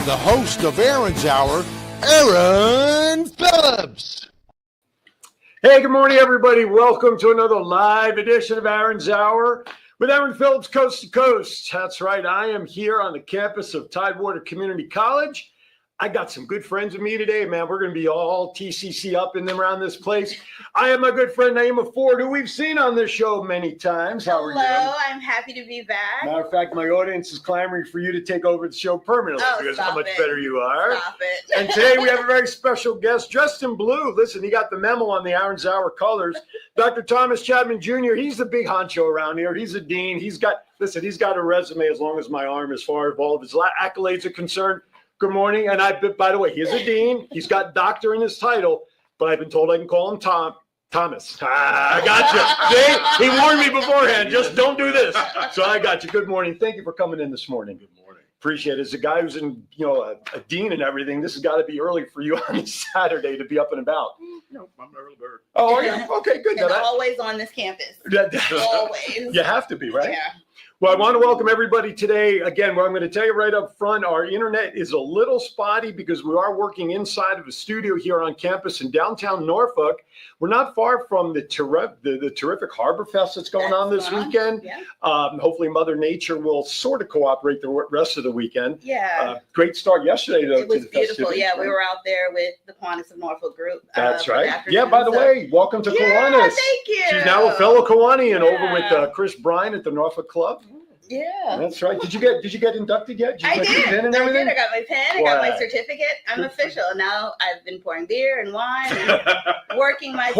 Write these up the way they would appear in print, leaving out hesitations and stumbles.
the host of Aaron's Hour, Aaron Phillips. Hey, good morning, everybody. Welcome to another live edition of Aaron's Hour with Aaron Phillips, coast to coast. That's right. I am here on the campus of Tidewater Community College. I got some good friends with me today, man. We're going to be all TCC up and around this place. I have my good friend Naima Ford, who we've seen on this show many times. How are you? Hello, I'm happy to be back. Matter of fact, my audience is clamoring for you to take over the show permanently because how much better you are. Stop it. And today we have a very special guest dressed in blue. Listen, he got the memo on the Aaron's Hour colors. Dr. Thomas Chatman Jr., he's the big honcho around here. He's a dean. He's got a resume as long as my arm as far as all of his accolades are concerned. Good morning. And by the way, he's a dean. He's got doctor in his title, but I've been told I can call him Thomas. I got you. See, he warned me beforehand. Just don't do this. So I got you. Good morning. Thank you for coming in this morning. Good morning. Appreciate it. As a guy who's in, a dean and everything, this has got to be early for you on a Saturday to be up and about. No, I'm an early bird. Oh, yeah. Okay, good. And always on this campus. Always. You have to be, right? Yeah. Well, I want to welcome everybody today. Again, what I'm going to tell you right up front, our internet is a little spotty because we are working inside of a studio here on campus in downtown Norfolk. We're not far from the terrific Harbor Fest that's going on this weekend. Yeah. Hopefully Mother Nature will sort of cooperate the rest of the weekend. Yeah. Great start yesterday. It was beautiful. Yeah, we were out there with the Kiwanis of Norfolk group. That's right. Yeah, by the way, welcome to Kiwanis. Thank you. She's now a fellow Kiwanian over with Chris Bryan at the Norfolk Club. Yeah. That's right. Did you get inducted yet? I did. Your pin and everything? I got my pen. I got my certificate. I'm official. Now I've been pouring beer and wine and working my...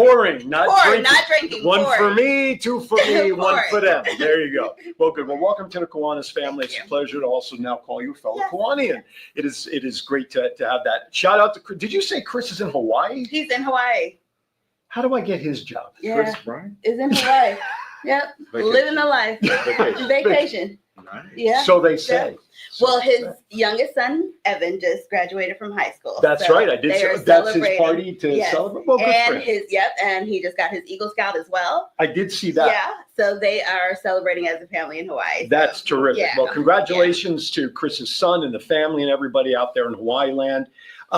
not drinking. One for me, two for me, one for them. There you go. Well, good. Well, welcome to the Kiwanis family. It's a pleasure to also now call you a fellow Kiwanian. It is great to have that. Shout out to Chris. Did you say Chris is in Hawaii? He's in Hawaii. How do I get his job? Yeah. Chris Bryan? Is in Hawaii. Yep. Living the life. Vacation. Nice. Yeah. So they say. Well, his youngest son, Evan, just graduated from high school. That's right. I did. That's his party to celebrate. Well, good for him. And he just got his Eagle Scout as well. I did see that. Yeah. So they are celebrating as a family in Hawaii. That's terrific. Yeah. Well, congratulations to Chris's son and the family and everybody out there in Hawaii land.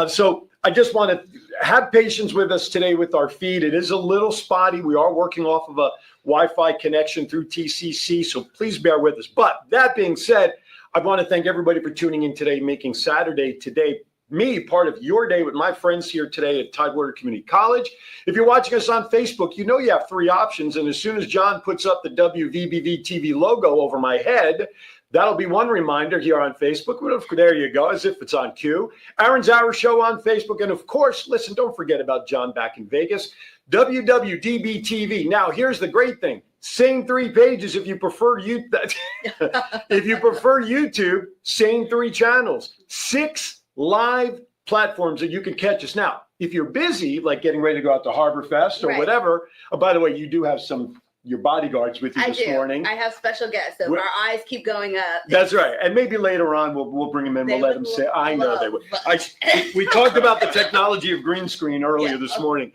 So I just want to have patience with us today with our feed. It is a little spotty. We are working off of a Wi-Fi connection through TCC, so please bear with us. But that being said, I want to thank everybody for tuning in today, making Saturday today part of your day with my friends here today at Tidewater Community College. If you're watching us on Facebook, you know you have three options. And as soon as John puts up the WVBV TV logo over my head, that'll be one reminder here on Facebook. There you go, as if it's on cue. Aaron's Hour Show on Facebook. And of course, listen, don't forget about John back in Vegas. WWDB TV. Now, here's the great thing. Same three pages if you prefer if you prefer YouTube, same three channels. 6 live platforms that you can catch us. Now, if you're busy, like getting ready to go out to Harbor Fest or whatever, by the way, you do have your bodyguards with you this morning. I have special guests, so our eyes keep going up. That's right. And maybe later on we'll bring them in. We'll let them say, I know they would. We talked about the technology of green screen earlier this morning.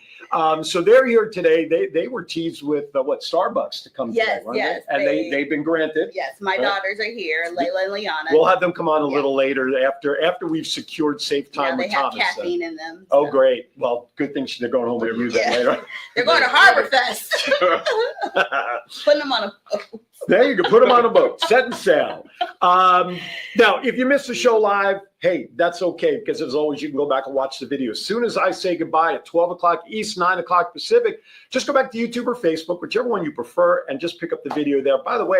So they're here today. They were teased with Starbucks to come today, weren't they? And they've been granted. Yes, my daughters are here, Layla and Liana. We'll have them come on a little later after we've secured safe time with Thomas. They have caffeine in them. So. Oh, great. Well, good thing they're going home with you later. They're going to Harbor Fest. Putting them on a boat. There you go. Put them on a boat. Set and sail. Now, if you missed the show live, hey, that's okay, because as always, you can go back and watch the video. As soon as I say goodbye at 12 o'clock East, 9 o'clock Pacific, just go back to YouTube or Facebook, whichever one you prefer, and just pick up the video there. By the way,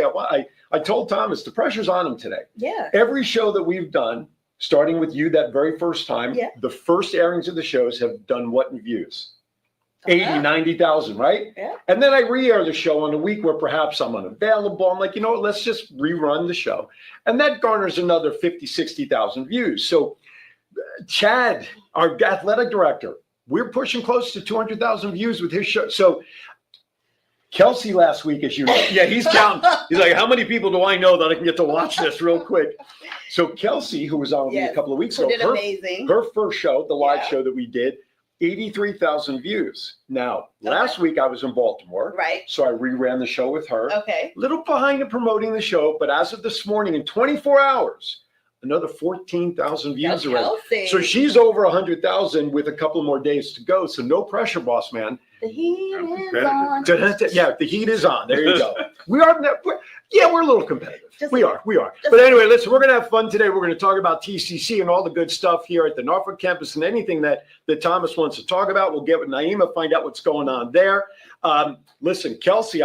I told Thomas the pressure's on him today. Yeah. Every show that we've done, starting with you that very first time, the first airings of the shows have done what in views? 80, 90,000, right? Yeah. And then I re-air the show on a week where perhaps I'm unavailable. I'm like, you know what, let's just rerun the show. And that garners another 50, 60,000 views. So Chad, our athletic director, we're pushing close to 200,000 views with his show. So Kelsey last week, as you know, he's counting. He's like, how many people do I know that I can get to watch this real quick? So Kelsey, who was on with me a couple of weeks ago, her first show, the live show that we did, 83,000 views. Now, last week I was in Baltimore. Right. So I reran the show with her. Okay. Little behind in promoting the show, but as of this morning, in 24 hours, another 14,000 views Go already. Kelsey. So she's over 100,000 with a couple more days to go. So no pressure, boss man. The heat is on. Yeah, the heat is on. There you go. We're a little competitive. We are. But anyway, listen, we're going to have fun today. We're going to talk about TCC and all the good stuff here at the Norfolk campus, and anything that Thomas wants to talk about. We'll get with Naima, find out what's going on there. Listen, Kelsey,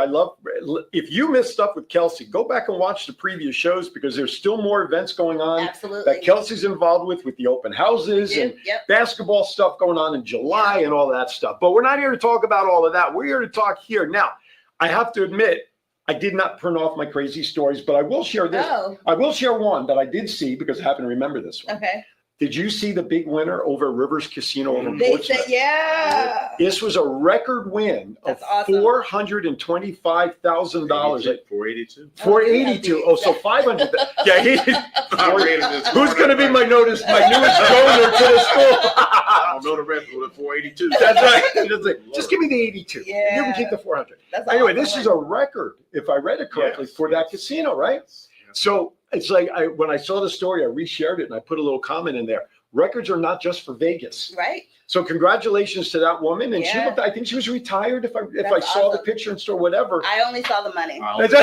if you missed stuff with Kelsey, go back and watch the previous shows, because there's still more events going on. Absolutely. That Kelsey's involved with the open houses and basketball stuff going on in July and all that stuff. But we're not here to talk about all of that. We're here to talk here. Now, I have to admit, I did not print off my crazy stories, but I will share this. Oh. I will share one that I did see, because I happen to remember this one. Okay. Did you see the big winner over at Rivers Casino over They Portsmouth? said, yeah. This was a record win of That's awesome. $425,000. 482. 482. Oh, so 500. Yeah, who's going to be my newest donor to the school? I don't know the rest of the 482. That's right. Just give me the 82. Yeah. You can keep the 400. That's Anyway, awesome. this is a record, if I read it correctly, for that casino, right? So it's like when I saw the story, I reshared it and I put a little comment in there. Records are not just for Vegas. Right. So congratulations to that woman. And she Yeah. looked, I think she was retired if I That's saw the awesome. picture and store, whatever. I only saw the money. And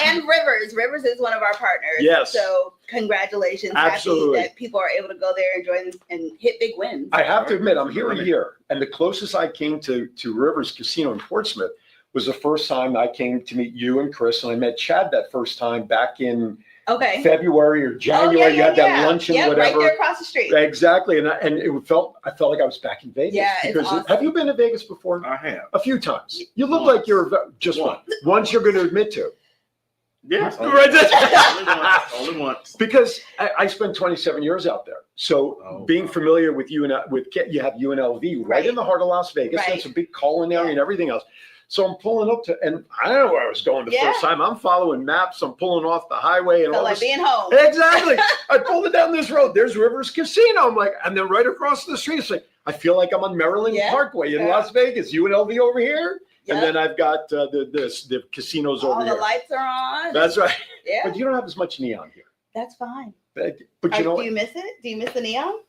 And Rivers is one of our partners. Yes. So congratulations. Absolutely. Happy that people are able to go there and join and hit big wins. I have to admit, I'm here a year. And the closest I came to Rivers Casino in Portsmouth was the first time I came to meet you and Chris. And I met Chad that first time back in Okay. February or January. Oh, You had that luncheon, right whatever. there across the street. Exactly. And I felt like I was back in Vegas. Yeah, it's because awesome. have you been to Vegas before? I have. A few times. You look Once. like you're just once you're going to admit to. Yes. Only once. Because I spent 27 years out there. So being familiar with you have UNLV right in the heart of Las Vegas. Right. And it's a big culinary and everything else. So I'm pulling up and I don't know where I was going the first time. I'm following maps. I'm pulling off the highway and Felt all like this. being home. Exactly. I pulled it down this road. There's Rivers Casino. I'm like, and then right across the street, it's like, I feel like I'm on Maryland Parkway in Las Vegas. UNLV over here. And then I've got the casinos over here. All the lights are on. That's right. Yeah. But you don't have as much neon here. That's fine. But you know Do you miss it? Do you miss the neon?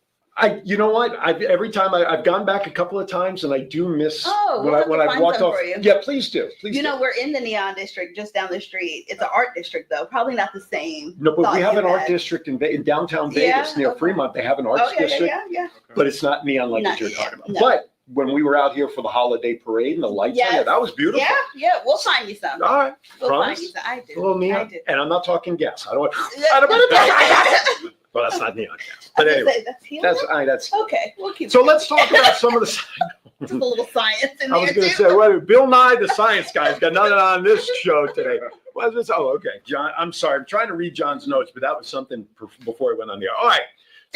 you know what? Every time I've gone back a couple of times, and I do miss when I've walked off. Yeah, please do. Please. You know, we're in the neon district just down the street. It's an art district, though. Probably not the same. No, but we have an art district in downtown Vegas near Fremont. They have an arts district, but it's not neon like what you're talking about. No. But when we were out here for the holiday parade and the lights on it, that was beautiful. Yeah, we'll find you some. All right, We'll promise? find you some. I do. A little neon, I do. and I'm not talking gas. I don't want. Well, that's not neon gas. But anyway, that's okay. We'll keep. So let's talk about some of the. Just a little science in I was there going too. to say, wait, Bill Nye, the science guy's got nothing on this show today. What is this? Oh, okay, John. I'm sorry. I'm trying to read John's notes, but that was something before he went on the air. All right.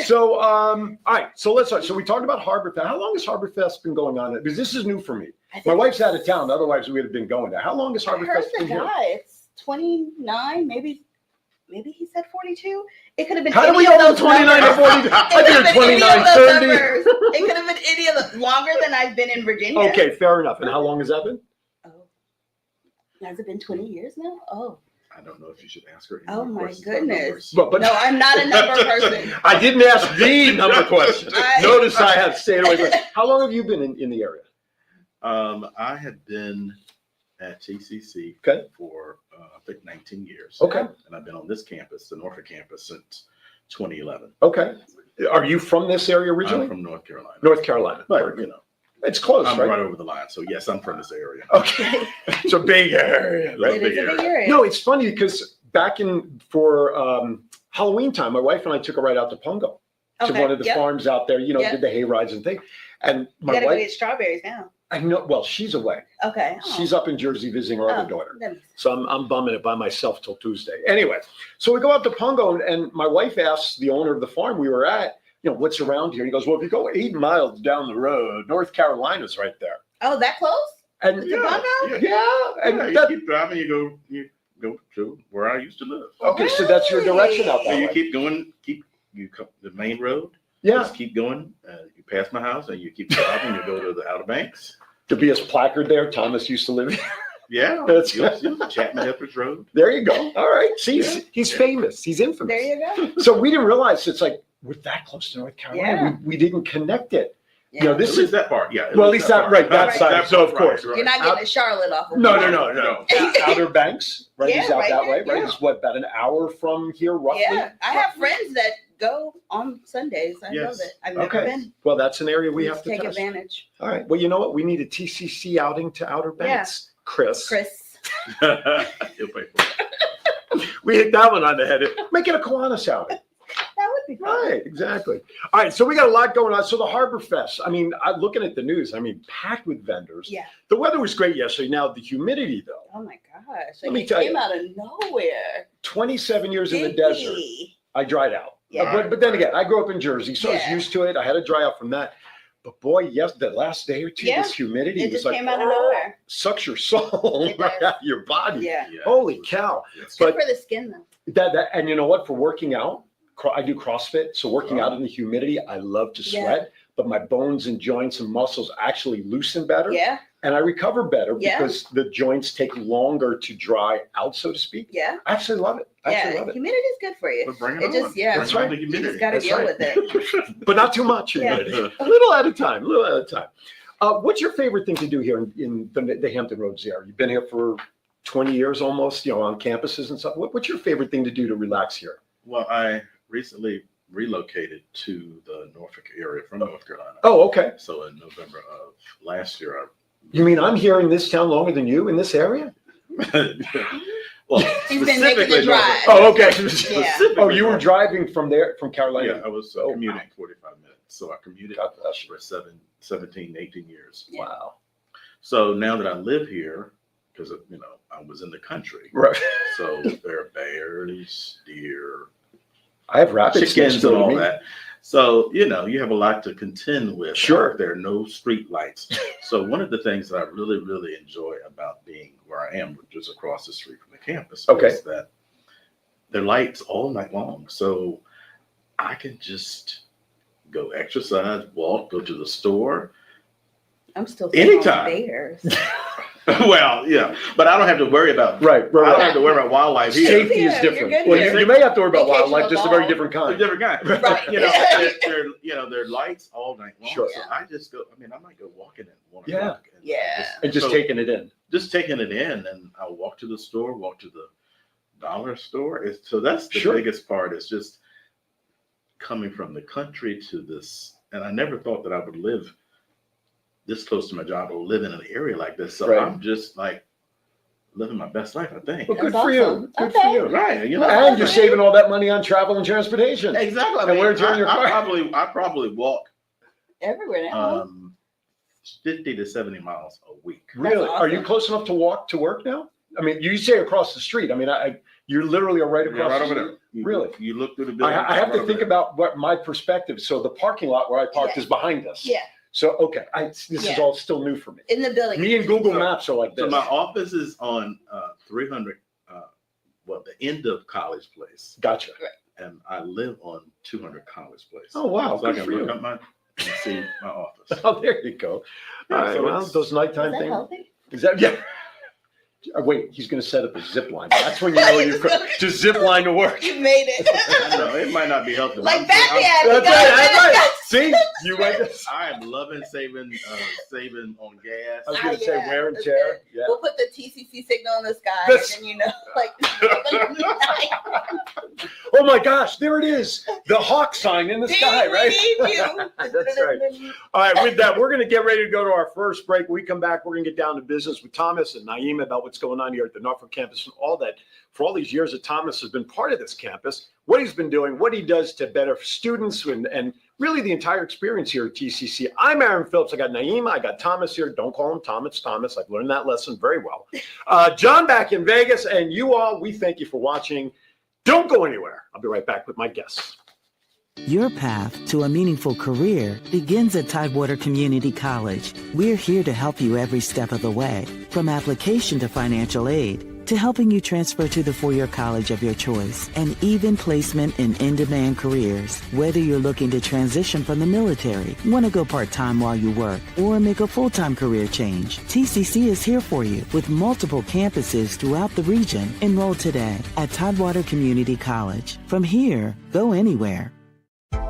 So, all right. So let's start. So we talked about Harbor Fest. How long has Harbor Fest been going on? Because this is new for me. My wife's out of town. Otherwise, we would have been going there. How long has Harbor Fest been here? It's 29, maybe he said 42. It could have been. How do any we of know those 29 numbers. to 40? I think it's 29, 30. It could have been any of the longer than I've been in Virginia. Okay, fair enough. And how long has that been? Oh, has it been 20 years now? Oh. I don't know if you should ask her. Oh my goodness. But no, I'm not a number person. I didn't ask the number question. Notice I have stayed away from it. How long have you been in the area? I had been at TCC for I think 19 years. Okay. And I've been on this campus, the Norfolk campus, since 2011. Okay. Are you from this area originally? I'm from North Carolina. North Carolina. But, you know. It's close, I'm right? right over the line. So, yes, I'm from this area. Okay. It's a big area. It is a big area. No, it's funny because back for Halloween time, my wife and I took a ride out to Pungo to one of the farms out there, did the hay rides and things. And my wife. You gotta wife. go get strawberries now. I know. Well, she's away. Okay. Oh. She's up in Jersey visiting her other daughter. So I'm bumming it by myself till Tuesday. Anyway, so we go out to Pungo and my wife asks the owner of the farm we were at, what's around here? He goes, well, if you go 8 miles down the road, North Carolina's right there. Oh, that close? And And you keep driving, you go to where I used to live. Okay, so that's your direction out there. So you keep going, you come the main road. Yeah. Just keep going. You pass my house and you keep driving. You go to the Outer Banks. To be his placard there, Thomas used to live here. Yeah, That's he was Chatman Road. There you go. All right. See, he's famous. He's infamous. There you go. So we didn't realize it's like we're that close to North Carolina. We didn't connect it. Yeah. You know, this At is least that part. Yeah. well, at least that right. That side. That So of part, course, right. You're not getting a Charlotte off of no. Outer Banks, right? Yeah, He's out right that there, way, right? yeah. It's what, about an hour from here, roughly. Yeah, I have friends that go on Sundays. I Yes. love it. I've never Okay. been. Well, that's an area we have to take test. advantage. All right. Well, you know what? We need a TCC outing to Outer Banks. Chris. He'll pay for it. We hit that one on the head. Make it a Kiwanis outing. That would be fun. Right, exactly. All right, so we got a lot going on. So the Harbor Fest, I mean, I'm looking at the news, I mean, packed with vendors. Yeah. The weather was great yesterday. Now, the humidity, though, Oh my gosh! Let Like me it tell came you. out of nowhere. 27 years in the Sticky. desert, I dried out. Yeah. But then again, I grew up in Jersey, so I was Yeah. used to it. I had to dry out from that. But boy, yes, the last day or two, Yeah. this humidity It was just like, came out of nowhere. sucks your soul It right does. out of your body. Yeah. Yeah. Holy cow. Yes. Good But for the skin though. that and you know what? For working out, I do CrossFit, so working Oh. out in the humidity, I love to Yeah. sweat, but my bones and joints and muscles actually loosen better, Yeah. and I recover better Yeah. because the joints take longer to dry out, so to speak. Yeah. I actually love it. I actually love it. Humidity is good for you. But bring it It on. just- yeah. That's Bring on right. the You humidity. just got to That's deal right. with it. But not too much Yeah. humidity. A little at a time. A little at a time. What's your favorite thing to do here in the Hampton Roads area? You've been here for 20 years almost, you know, on campuses and stuff. What's your favorite thing to do to relax here? Well, I recently relocated to the Norfolk area from North Carolina. Oh, okay. So in November of last year, You mean I'm here in this town longer than you in this area? well, He's been making the specifically drive. Norfolk. Oh, okay. Yeah. Oh, you were driving from there, from Carolina? Yeah, I was Oh, commuting 45 minutes. So I commuted God bless you. for 17, 18 years. Yeah. Wow. So now that I live here, because you know I was in the country, Right. so there are bears, deer, I have rabbits chickens, next door and to all me. that. So you know you have a lot to contend with. Sure. There are no street lights. So one of the things that I really, really enjoy about being where I am, which is across the street from the campus, Okay. is that there are lights all night long. So I can just go exercise, walk, go to the store. I'm still Anytime. bears. Well, yeah, but I don't have to worry about. Right, I don't have to worry about wildlife here. Safety is Yeah, you're different. good Well, here. you may have to worry about Occasional wildlife, just a very dog. different They're kind. different guy. Right. You know, there are lights all night long. Sure. So I just go. I mean, I might go walking at 1 Yeah. o'clock. Yeah. And just so taking it in. just taking it in, and I'll walk to the store, walk to the dollar store. So that's the Sure. biggest part. Is just coming from the country to this, and I never thought that I would live this close to my job or live in an area like this. So Right. I'm just like living my best life, I think. Well, good That's for you. awesome. Good Okay. for you. Right, you know. And you're saving all that money on travel and transportation. Exactly. I And mean, where'd you in your car? I probably walk Everywhere now. 50 to 70 miles a week. Really? That's Are you awesome. close enough to walk to work now? I mean, you say across the street. I mean, you're literally right Yeah, across right the over street. there. You, Really? You look through the building. I have right to over think there. about what my perspective. So the parking lot where I parked Yeah. is behind us. Yeah. So, okay, this is Yeah. all still new for me. In the building. Me and Google Maps are like So this. my office is on 300, the end of College Place, Gotcha. and I live on 200 College Place. Oh, wow. So I Good can for look you. up my and see my office. Oh, there you go. Yeah, All right, so well, it's- those nighttime Is that things. healthy? Is that, yeah. Wait, he's going to set up a zip line. That's when you know you're to zip line to work. You made it. I know it might not be healthy. Like but Batman. That's You right. gotta That's finish right. See, you went. I am loving saving on gas. I was going to say Yeah, wear and that's tear. good. Yeah. We'll put the TCC signal in the sky, That's- and then you know, like. Oh my gosh, there it is. The hawk sign in the sky, Dean, right? we need you. That's right. All right, with that, we're going to get ready to go to our first break. When we come back, we're going to get down to business with Thomas and Naima about what's going on here at the Norfolk campus and all that. For all these years that Thomas has been part of this campus, what he's been doing, what he does to better students and really the entire experience here at TCC. I'm Aaron Phillips. I got Naima. I got Thomas here. Don't call him Tom. It's Thomas. I've learned that lesson very well. John back in Vegas. And you all, we thank you for watching. Don't go anywhere. I'll be right back with my guests. Your path to a meaningful career begins at Tidewater Community College. We're here to help you every step of the way, from application to financial aid, to helping you transfer to the four-year college of your choice and even placement in in-demand careers. Whether you're looking to transition from the military, want to go part-time while you work, or make a full-time career change, TCC is here for you with multiple campuses throughout the region. Enroll today at Tidewater Community College. From here, go anywhere.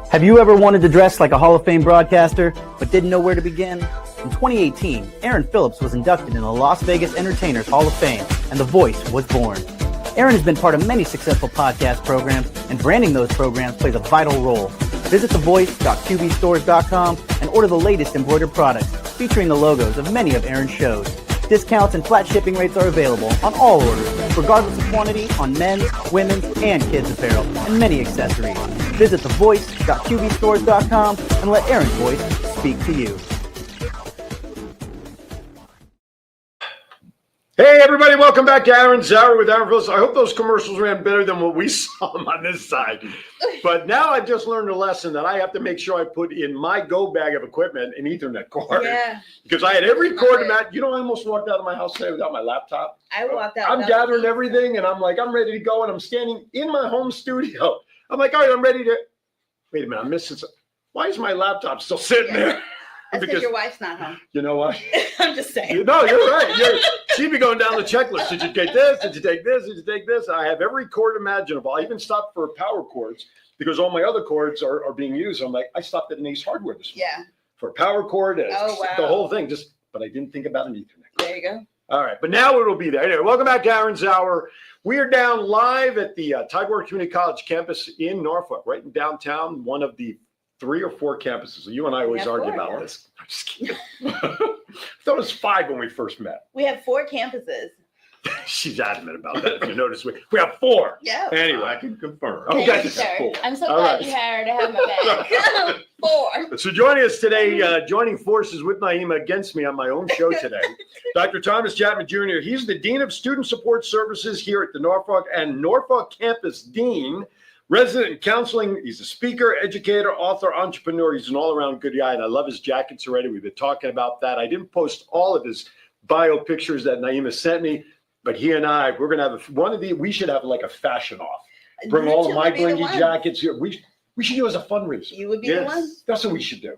Have you ever wanted to dress like a Hall of Fame broadcaster, but didn't know where to begin? In 2018, Aaron Phillips was inducted in the Las Vegas Entertainers Hall of Fame, and The Voice was born. Aaron has been part of many successful podcast programs, and branding those programs plays a vital role. Visit thevoice.qbstores.com and order the latest embroidered products featuring the logos of many of Aaron's shows. Discounts and flat shipping rates are available on all orders, regardless of quantity, on men's, women's, and kids' apparel, and many accessories. Visit thevoice.qbstores.com and let Aaron's voice speak to you. Hey, everybody, welcome back to Aaron's Hour with Aaron Phillips. I hope those commercials ran better than what we saw them on this side. But now I've just learned a lesson that I have to make sure I put in my go bag of equipment an Ethernet cord. Yeah. Because I had every cord in that. You know, I almost walked out of my house today without my laptop. I walked out. I'm gathering everything, and I'm like, I'm ready to go, and I'm standing in my home studio. I'm like, all right, I'm ready to. Wait a minute, I'm missing something. Why is my laptop still sitting there? That's because your wife's not home. You know what? I'm just saying. No, you're right. She'd be going down the checklist. Did you take this? Did you take this? Did you take this? I have every cord imaginable. I even stopped for power cords because all my other cords are being used. I'm like, I stopped at an Ace Hardware this morning. Yeah. For a power cord. Oh, wow. The whole thing. But I didn't think about an Ethernet. There you go. All right. But now it'll be there. Anyway, welcome back to Aaron's Hour. We are down live at the Tidewater Community College campus in Norfolk, right in downtown, one of the 3 or 4 campuses. You and I always argue about this. I'm just kidding. I thought it was 5 when we first met. We have 4 campuses. She's adamant about that. If you notice, we have 4. Yeah. Anyway, I can confirm. Okay. I'm so All glad right. you hired to have my back. 4. So joining us today, joining forces with Naima against me on my own show today, Dr. Thomas Chatman Jr. He's the Dean of Student Support Services here at the Norfolk and Norfolk Campus Dean. Resident in counseling, he's a speaker, educator, author, entrepreneur. He's an all-around good guy, and I love his jackets already. We've been talking about that. I didn't post all of his bio pictures that Naima sent me, but he and I, we're going to have we should have like a fashion off. Bring all of my blingy jackets here. We should do it as a fundraiser. You would be the one? That's what we should do.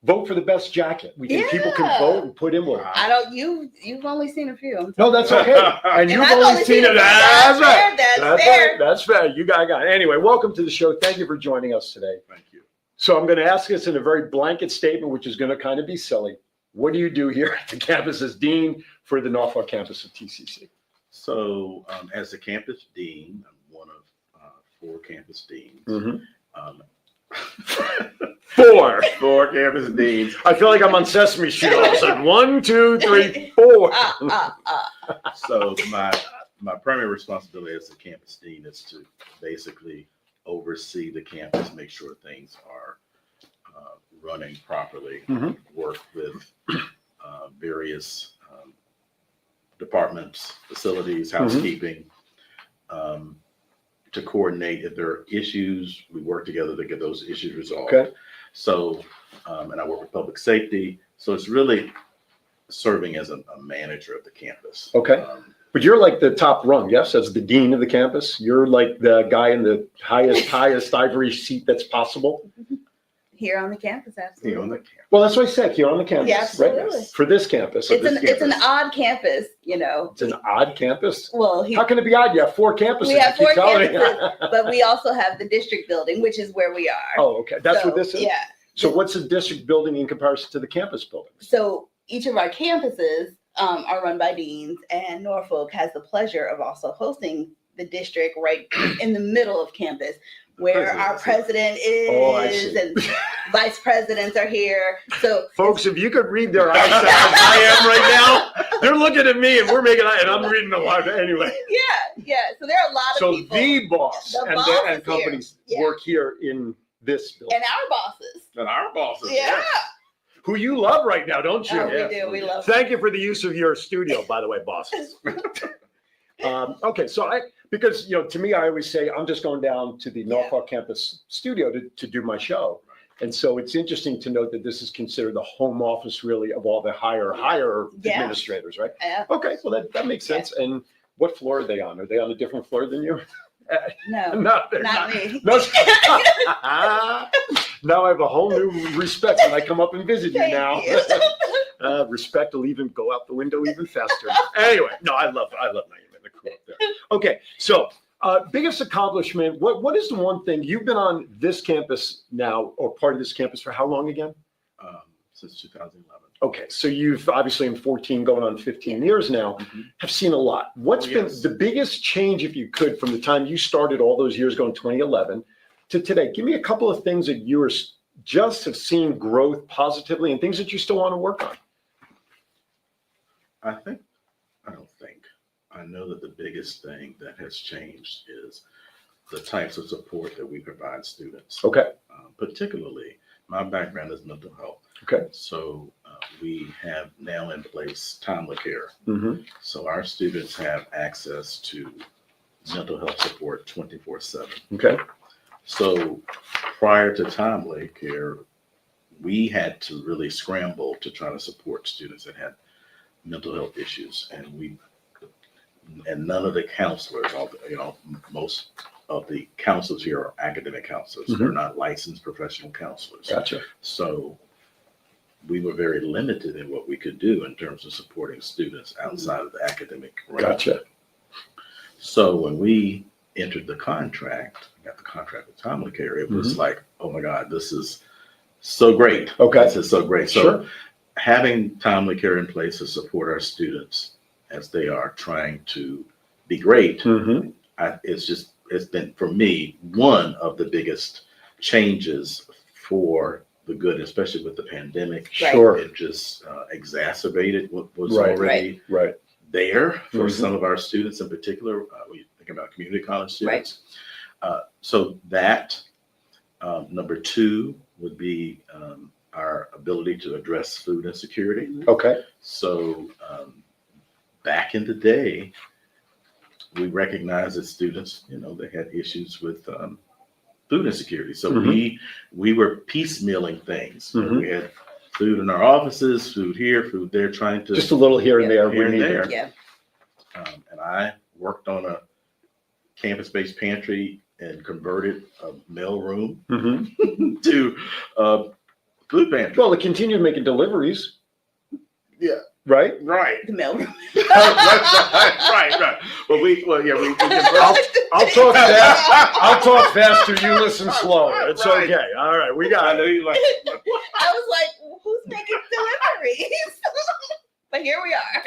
Vote for the best jacket. People can vote and put in one. I don't. You've only seen a few. No, that's okay. And you've only seen it. That's right. That's fair. That's fair. You got it. Anyway, welcome to the show. Thank you for joining us today. Thank you. So I'm going to ask this in a very blanket statement, which is going to kind of be silly. What do you do here at the campus as dean for the Norfolk campus of TCC? So as the campus dean, I'm one of 4 campus deans. Mm-hmm. 4 campus deans. I feel like I'm on Sesame Street all of a sudden. 1, 2, 3, 4. So my primary responsibility as the campus dean is to basically oversee the campus, make sure things are running properly, work with various departments, facilities, housekeeping, to coordinate if there are issues. We work together to get those issues resolved. Okay. So, and I work with public safety. So it's really serving as a manager of the campus. Okay. But you're like the top rung, yes, as the dean of the campus. You're like the guy in the highest ivory seat that's possible. Here on the campus, absolutely. Here on the campus. Well, that's what I said, here on the campus. Yeah, absolutely. Right? For this campus. It's an odd campus, you know. It's an odd campus? Well, how can it be odd? You have 4 campuses. We have 4 campuses, but we also have the district building, which is where we are. Oh, okay. That's what this is? Yeah. So what's the district building in comparison to the campus building? So each of our campuses are run by deans, and Norfolk has the pleasure of also hosting the district right in the middle of campus, where our president is and vice presidents are here. So folks, if you could read their eyes as I am right now, they're looking at me and we're making eye, and I'm reading a lot anyway. Yeah. So there are a lot of people. So the boss and companies work here in this building. And our bosses. Yeah. Who you love right now, don't you? Oh, we do. We love Thank you for the use of your studio, by the way, bosses. Okay, so because to me, I always say I'm just going down to the Norfolk campus studio to do my show. And so it's interesting to note that this is considered the home office really of all the higher administrators, right? Yeah. Okay, well that makes sense. And What floor are they on? Are they on a different floor than you? No, No, they're not me. No. Now I have a whole new respect when I come up and visit you Thank now. you. Respect will even go out the window even faster. Anyway, no, I love Naima and the crew up there. Okay, so biggest accomplishment. What is the one thing you've been on this campus now, or part of this campus for how long again? Since 2011. Okay, so you've obviously in 14 going on 15 years now, have seen a lot. What's been the biggest change, if you could, from the time you started all those years ago in 2011 to today? Give me a couple of things that you just have seen growth positively and things that you still want to work on. I know that the biggest thing that has changed is the types of support that we provide students. Okay. Particularly, my background is mental health. Okay. So we have now in place timely care. Mm-hmm. So our students have access to mental health support 24/7. Okay. So prior to timely care, we had to really scramble to try to support students that had mental health issues, and none of the counselors, most of the counselors here are academic counselors. Mm-hmm. They're not licensed professional counselors. Gotcha. So we were very limited in what we could do in terms of supporting students outside of the academic realm. Gotcha. So when we entered the contract, got the contract with Timely Care, it was like, oh my God, this is so great. Okay. This is so great. So Sure. having Timely Care in place to support our students as they are trying to be great, Mm-hmm. it's been, for me, one of the biggest changes for the good, especially with the pandemic. Right. Sure. It just exacerbated what was Right. already Right. there for Mhm. some of our students in particular. We think about community college students. So that, number two would be our ability to address food insecurity. Okay. So back in the day, we recognized that students, they had issues with food insecurity. So Mhm. we were piecemealing things. Mhm. We had food in our offices, food here, food there, trying to Just a little here and there. Here we and need there. it. Yeah. And I worked on a campus-based pantry and converted a mail room Mhm. to a food pantry. Well, it continued making deliveries. Yeah. Right. Right. The mailroom. right. We I'll talk fast. I'll talk faster. You listen slower. It's Right. okay. All right. We I got know it. you like. I was like, who's making deliveries? But here we are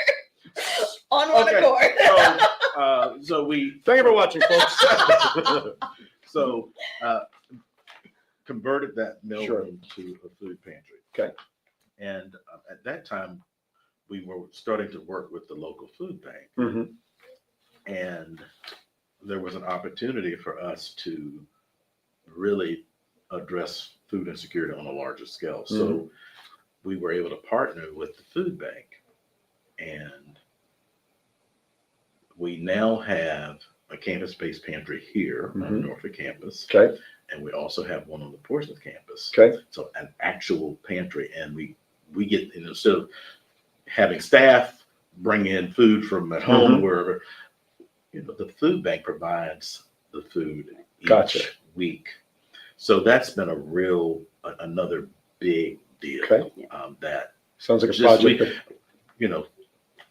on one Okay. accord. So we Thank you for watching, folks. so converted that mail Sure. room to a food pantry. Okay. And at that time, we were starting to work with the local food bank, Mhm. and there was an opportunity for us to really address food insecurity on a larger scale. So we were able to partner with the food bank, and we now have a campus-based pantry here on the Norfolk campus. Okay. And we also have one on the Portsmouth campus. Okay. So an actual pantry, and we get, instead of having staff bring in food from at home or wherever, the food bank provides the food each Gotcha. week. So that's been another big deal. Okay. That Sounds like a just project.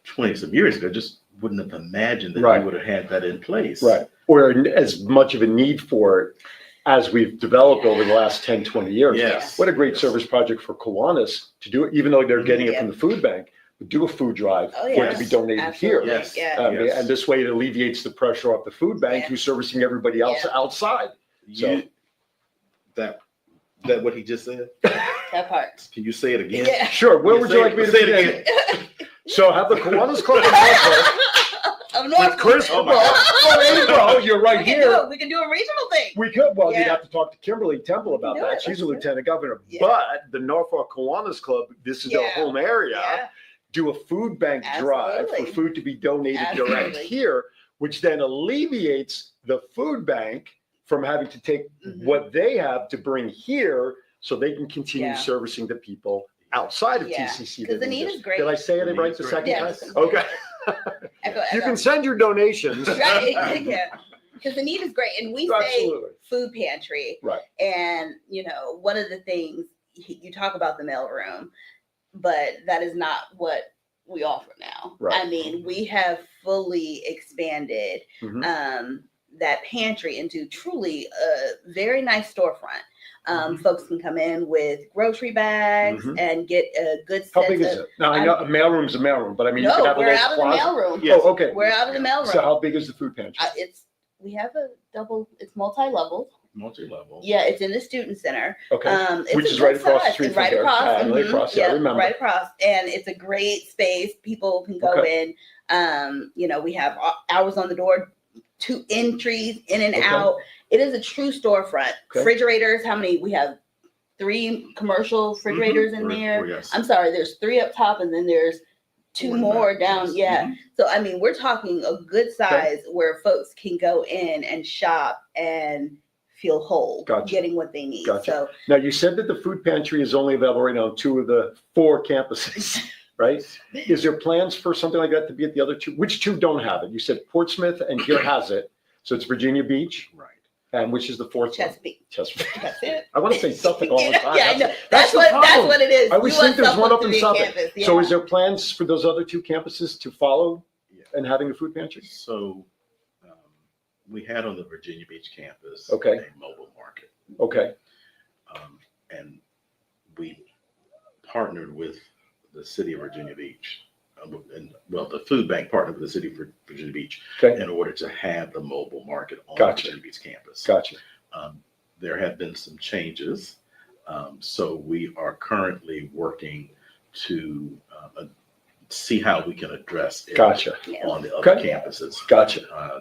20 some years ago, just wouldn't have imagined that Right. we would have had that in place. Right. Or as much of a need for it as we've developed over the last 10, 20 years. Yes. What a great Yes. service project for Kiwanis to do it, even though they're getting it from the food bank, but do a food drive Oh, for it to yes. be donated Absolutely. here. Yes. Yeah. Yes. And this way it alleviates the pressure off the food bank Yeah. who's servicing everybody else Yeah. outside. That what he just said? That part. Can you say it again? Yeah. Sure. Where would you like me to say begin? it again? So have the Kiwanis Club in Norfolk Of with Norfolk. Chris. Oh my Well, there you go. You're right We can here. we can do a regional thing. We could. Well, you'd Yeah. have to talk to Kimberly Temple about do that. it. She's a Let's do it. lieutenant governor. Yeah. But the Norfolk Kiwanis Club, this is their Yeah. home area. Yeah. Do a food bank drive for Absolutely. food to be donated direct Absolutely. here, which then alleviates the food bank from having to take Mhm. what they have to bring here so they can continue Yeah. servicing the people outside of Yeah. TCC. 'Cause the need is great. Did I say it The need right is the great. second Yeah, time? listen. Okay. You can send your donations. Right, yeah. Because the need is great. And we say Absolutely. food pantry. Right. And, one of the things, you talk about the mailroom, but that is not what we offer now. Right. I mean, we have fully expanded Mhm. that pantry into truly a very nice storefront. Folks can come in with grocery bags and get a good How sense big is of. it? Now, I know a mailroom's a mailroom, but I mean, you could No, have a we're little out of the closet. mailroom. Yes. Oh, okay. We're out of the mailroom. So how big is the food pantry? We have a it's multi-level. Multi-level. Yeah, it's in the student center. Okay. It's Which a is good right across the size. street It's from right here. across. Right across, yeah, I remember. Right across. And it's a great space. People can go in. We have hours on the door, 2 entries in and out. It is a true storefront. Okay. Refrigerators, how many? We have 3 commercial refrigerators in there. Yes. I'm sorry, there's 3 up top and then there's 2 more down. Yeah. So, I mean, we're talking a good size where folks can go in and shop and feel whole, getting what they need. Gotcha. So now, you said that the food pantry is only available right now on 2 of the 4 campuses, right? Is there plans for something like that to be at the other 2? Which 2 don't have it? You said Portsmouth and here has it. So it's Virginia Beach. Right. And which is the 4th Chesapeake. one? Chesapeake. That's it. I want to say Suffolk all the time. Yeah, I know. That's That's the what problem. it is. I always You think want there's one Suffolk up in to be Suffolk. campus, yeah. So is there plans for those other 2 campuses to follow and having a food pantry? So we had on the Virginia Beach campus Okay. a mobile market. Okay. And we partnered with the city of Virginia Beach. The food bank partnered with the city of Virginia Beach in order to have the mobile market on the Virginia Beach campus. Gotcha. There have been some changes. So we are currently working to see how we can address it on the other campuses.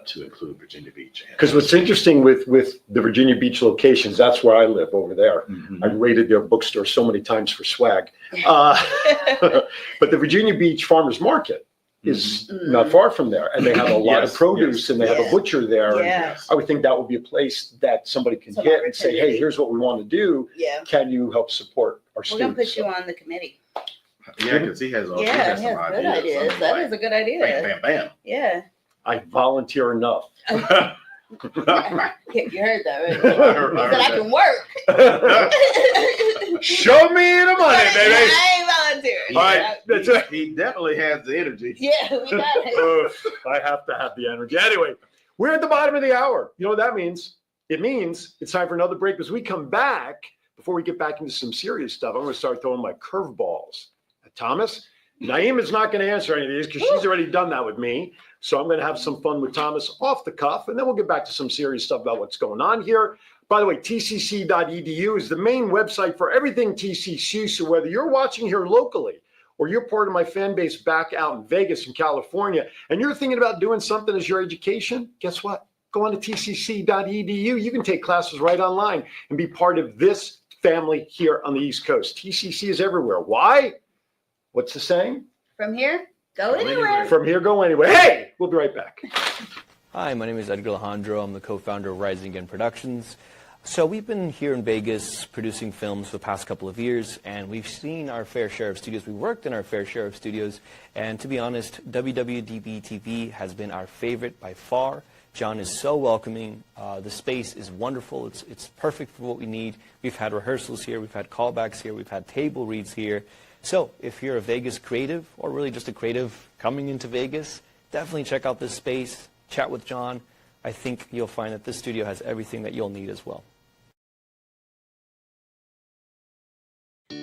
To include Virginia Beach. Because what's interesting with the Virginia Beach locations, that's where I live over there. I raided their bookstore so many times for swag. But the Virginia Beach Farmers Market is not far from there. And they have a lot of produce and they have a butcher there. And I would think that would be a place that somebody can hit and say, hey, here's what we want to do. Can you help support our students? We're going to put you on the committee. Yeah, because he has some good ideas. That is a good idea. Bam, bam, bam. Yeah. I volunteer enough. You heard that, right? I can work. Show me the money, baby. I ain't volunteering. All right, that's it. He definitely has the energy. Yeah, we got it. I have to have the energy. Anyway, we're at the bottom of the hour. You know what that means? It means it's time for another break. As we come back, before we get back into some serious stuff, I'm going to start throwing my curveballs at Thomas. Naima's not going to answer any of these because she's already done that with me. So I'm going to have some fun with Thomas off the cuff, and then we'll get back to some serious stuff about what's going on here. By the way, tcc.edu is the main website for everything TCC. So whether you're watching here locally or you're part of my fan base back out in Vegas and California, and you're thinking about doing something as your education, guess what? Go on to tcc.edu. You can take classes right online and be part of this family here on the East Coast. TCC is everywhere. Why? What's the saying? From here, go anywhere. From here, go anywhere. Hey, we'll be right back. Hi, my name is Edgar Alejandro. I'm the co-founder of Rising Again Productions. So we've been here in Vegas producing films for the past couple of years, and we've seen our fair share of studios. We worked in our fair share of studios, and to be honest, WWDB TV has been our favorite by far. John is so welcoming. The space is wonderful. It's perfect for what we need. We've had rehearsals here. We've had callbacks here. We've had table reads here. So if you're a Vegas creative, or really just a creative coming into Vegas, definitely check out this space, chat with John. I think you'll find that this studio has everything that you'll need as well.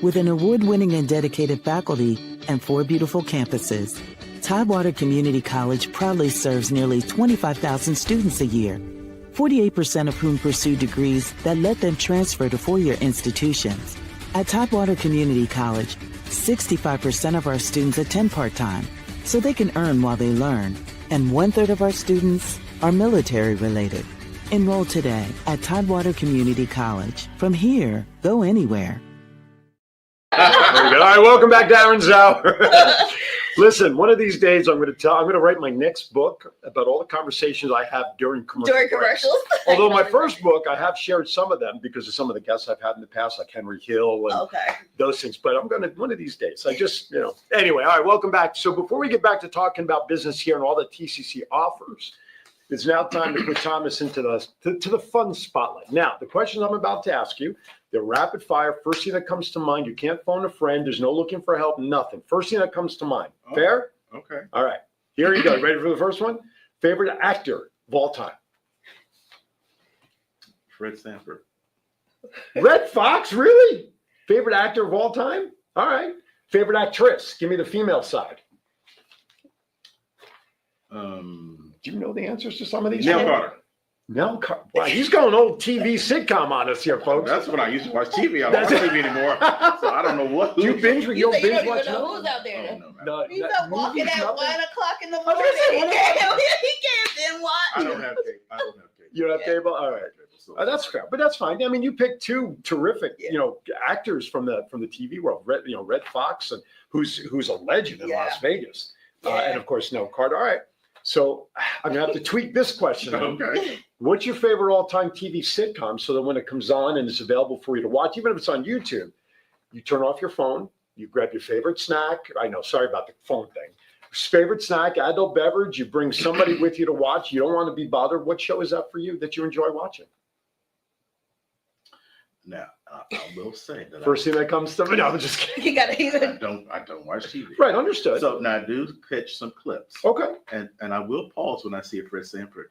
With an award-winning and dedicated faculty and 4 beautiful campuses, Tidewater Community College proudly serves nearly 25,000 students a year, 48% of whom pursue degrees that let them transfer to 4-year institutions. At Tidewater Community College, 65% of our students attend part-time, so they can earn while they learn, and 1/3 of our students are military-related. Enroll today at Tidewater Community College. From here, go anywhere. Very good. All right, welcome back to Aaron's Hour. Listen, one of these days I'm going to write my next book about all the conversations I have during commercials. Although my first book, I have shared some of them because of some of the guests I've had in the past, like Henry Hill and those things. But I'm going to, one of these days, anyway, all right, welcome back. So before we get back to talking about business here and all that TCC offers, it's now time to put Thomas into the fun spotlight. Now, the questions I'm about to ask you, they're rapid fire. First thing that comes to mind. You can't phone a friend. There's no looking for help, nothing. First thing that comes to mind. Fair? Okay. All right. Here you go. Ready for the first one? Favorite actor of all time? Fred Sanford. Red Fox, really? Favorite actor of all time? All right. Favorite actress? Give me the female side. Do you know the answers to some of these? Nell Carter. Nell Carter. Wow, he's going old TV sitcom on us here, folks. That's when I used to watch TV. I don't watch TV anymore, so I don't know what. You binge? You don't binge watch? You don't even know who's out there. No, He's up walking at 1 o'clock in the morning. He can't then watch. I don't have cable. You don't have cable? All right. That's fair, but that's fine. I mean, you picked two terrific, actors from the TV world. Red Fox, and who's a legend in Las Vegas, and of course, Nell Carter. All right. So I'm gonna have to tweak this question. Okay. What's your favorite all-time TV sitcom? So that when it comes on and it's available for you to watch, even if it's on YouTube, you turn off your phone, you grab your favorite snack. I know, sorry about the phone thing. Favorite snack, adult beverage. You bring somebody with you to watch. You don't want to be bothered. What show is that for you that you enjoy watching? Now, I will say that first thing that comes to me. No, I'm just kidding. You gotta I don't watch TV. Right, understood. So now I do catch some clips. Okay. And I will pause when I see a Fred Sanford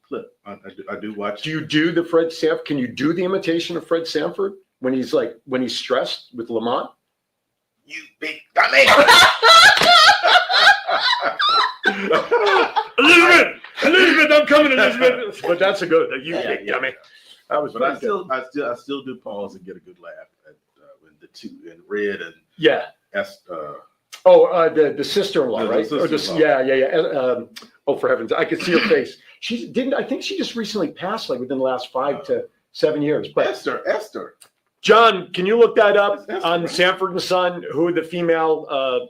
clip. I do watch. Do you do the Fred Sanford? Can you do the imitation of Fred Sanford when he's stressed with Lamont? You big dummy. Elizabeth, I'm coming, Elizabeth. But that's a good. You big dummy. That was. But I still do pause and get a good laugh at when the two in Red and the sister-in-law, right? Sister-in-law. For heavens, I could see her face. I think she just recently passed, within the last 5 to 7 years. But Esther. John, can you look that up on Sanford and Son? Who the female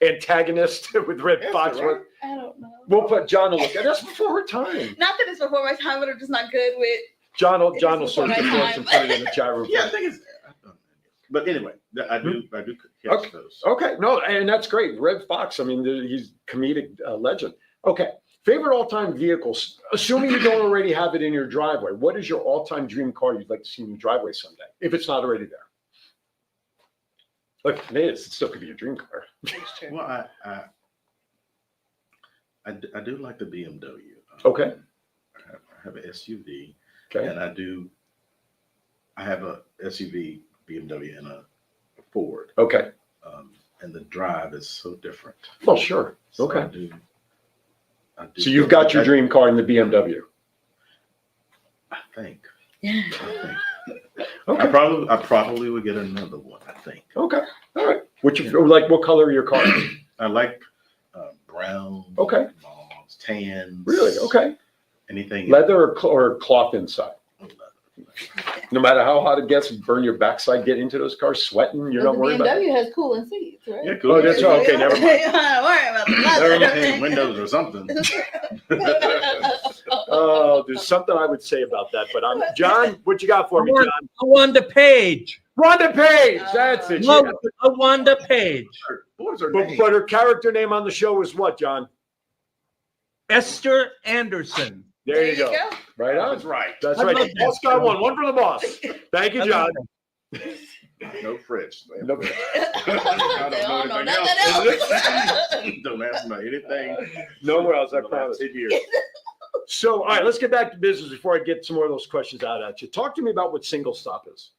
antagonist with Red Fox was? I don't know. We'll put John to look at. That's before her time. Not that it's before my time, but I'm just not good with. John will search the books and put it in the chat room. Yeah, I think it's there. But anyway, I do catch those. Okay, no, and that's great. Red Fox, I mean, he's comedic legend. Okay, favorite all-time vehicles. Assuming you don't already have it in your driveway, what is your all-time dream car you'd like to see in your driveway someday, if it's not already there? Look, it is. It still could be a dream car. Well, I do like the BMW. Okay. I have an SUV. Okay. And I have a SUV, BMW, and a Ford. Okay. And the drive is so different. Well, sure. So okay. I do so you've got your dream car in the BMW. I think. Okay. I probably would get another one. I think. Okay. All right. What color are your cars? I like brown. Okay. Longs, tans. Really? Okay. Anything leather or cloth inside? No matter how hot it gets, burn your backside, get into those cars sweating. You're not worried about it. BMW has cooling seats, right? Yeah, cool. Oh, that's right. Okay, never mind. You're not worried about the never mind windows or something. There's something I would say about that, but John, what you got for me, John? Wanda Page. Wanda Page. That's it. Wanda Page. But her character name on the show was what, John? Esther Anderson. There you go. Right on. That's right. That's right. Boss got one for the boss. Thank you, John. No fridge. No. I don't know anything else. Don't ask me anything. Nowhere else, I promise. So, all right, let's get back to business before I get some more of those questions out at you. Talk to me about what Single Stop is.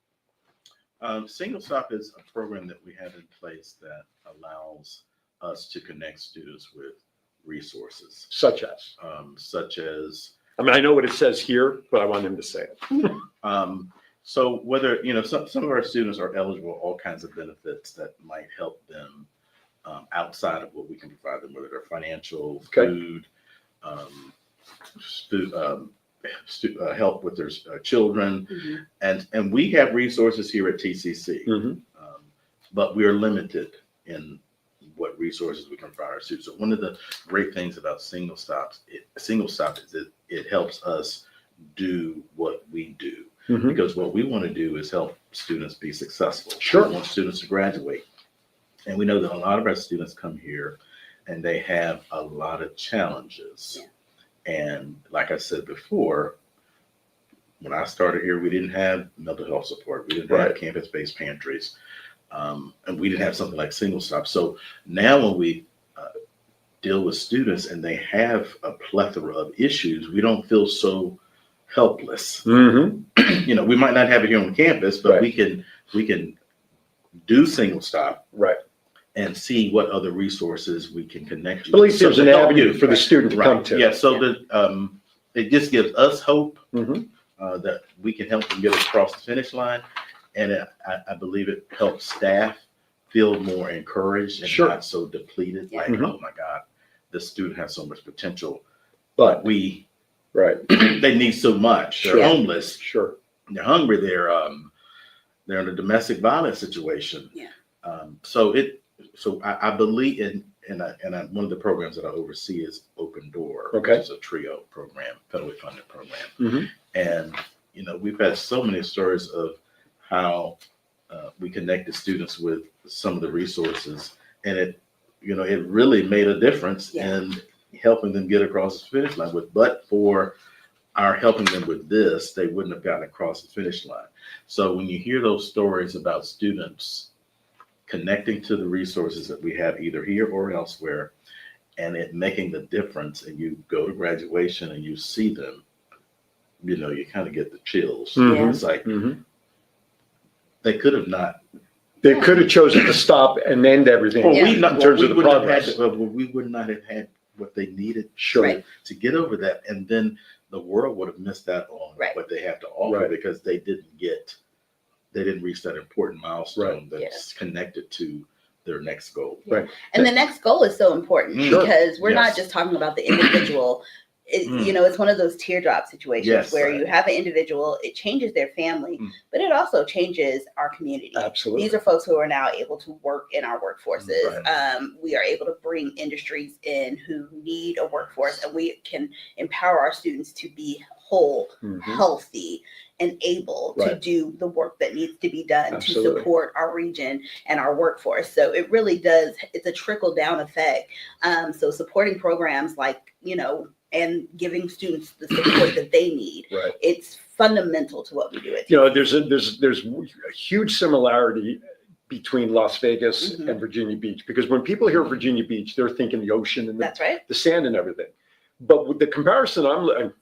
Single Stop is a program that we have in place that allows us to connect students with resources. Such as? I mean, I know what it says here, but I want them to say it. So whether, some of our students are eligible for all kinds of benefits that might help them outside of what we can provide them, whether they're financial, food, help with their children. Mm-hmm. And we have resources here at TCC, but we are limited in what resources we can provide our students. So one of the great things about single stop is that it helps us do what we do. Mhm. Because what we want to do is help students be successful. Sure. We want students to graduate. And we know that a lot of our students come here and they have a lot of challenges. And like I said before, when I started here, we didn't have mental health support. We didn't have campus-based pantries. And we didn't have something like single stop. So now when we deal with students and they have a plethora of issues, we don't feel so helpless. Mm-hmm. You know, we might not have it here on campus, but we can do single stop, right, and see what other resources we can connect you. At least there's an that avenue for the student to come to. Yeah, so that it just gives us hope Mhm. that we can help them get across the finish line, and I believe it helps staff feel more encouraged and Sure. not so depleted. Like, Mhm. oh my God, this student has so much potential, But we right, they need so much. They're Sure. homeless. sure, They're hungry. They're in a domestic violence situation. Yeah. So I believe in one of the programs that I oversee is Open Door, Okay. which is a TRIO program, federally funded program. Mhm. And you know, we've had so many stories of how we connected students with some of the resources, and it really made a difference in helping them get across the finish line. But for our helping them with this, they wouldn't have gotten across the finish line. So when you hear those stories about students connecting to the resources that we have either here or elsewhere, and it making the difference, and you go to graduation and you see them, you know, you kind of get the chills. Mhm. It's like Mhm. they could have not. They could have chosen to stop and end everything Or in terms of the progress. we would not have had what they needed Sure. Right. to get over that, and then the world would have missed out on Right. what they have to offer Right. because they didn't reach that important milestone that's connected to their next goal. Right. And the next goal is so important Sure. because we're not Yes. just talking about the individual. You know, it's one of those teardrop situations Yes, where right. you have an individual, it changes their family, but it also changes our community. Absolutely. These are folks who are now able to work in our workforces. Right. We are able to bring industries in who need a workforce, and we can empower our students to be whole, Mhm. healthy, and able to Right. do the work that needs to be done Absolutely. to support our region and our workforce. So it really does, it's a trickle down effect. So supporting programs like, you know, and giving students the support that they need. Right. It's fundamental to what we do at You know, there's a huge similarity between Las Vegas Mhm. and Virginia Beach, because when people hear Virginia Beach, they're thinking the ocean and That's right. the sand and everything. But with the comparison,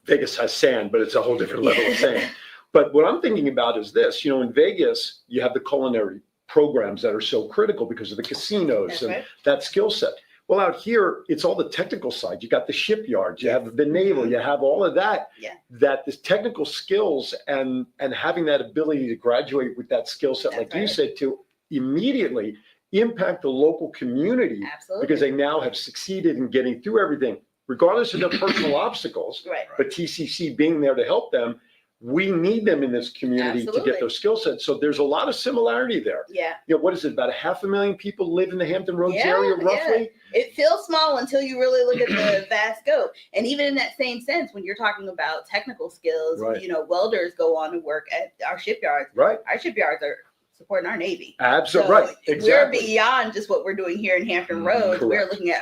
Vegas has sand, but it's a whole different level of sand. But what I'm thinking about is this, you know, in Vegas, you have the culinary programs that are so critical because of the casinos That's and right. that skill set. Well, out here, it's all the technical side. You got the shipyards, you have the naval, you have all of that. Yeah. That this technical skills and having that ability to graduate with that skill set, like That's you right. said, to immediately impact the local community Absolutely. because they now have succeeded in getting through everything, regardless of their personal obstacles. Right. But TCC being there to help them, we need them in this community to Absolutely. get those skill sets. So there's a lot of similarity there. Yeah. You know, what is it? About 500,000 people live in the Hampton Roads Yeah, area, yeah. roughly. It feels small until you really look at the vast scope. And even in that same sense, when you're talking about technical skills, Right. you know, welders go on to work at our shipyards. Right. Our shipyards are supporting our Navy. Absolutely. So Right. Exactly. We're beyond just what we're doing here in Hampton Roads. We're Correct. looking at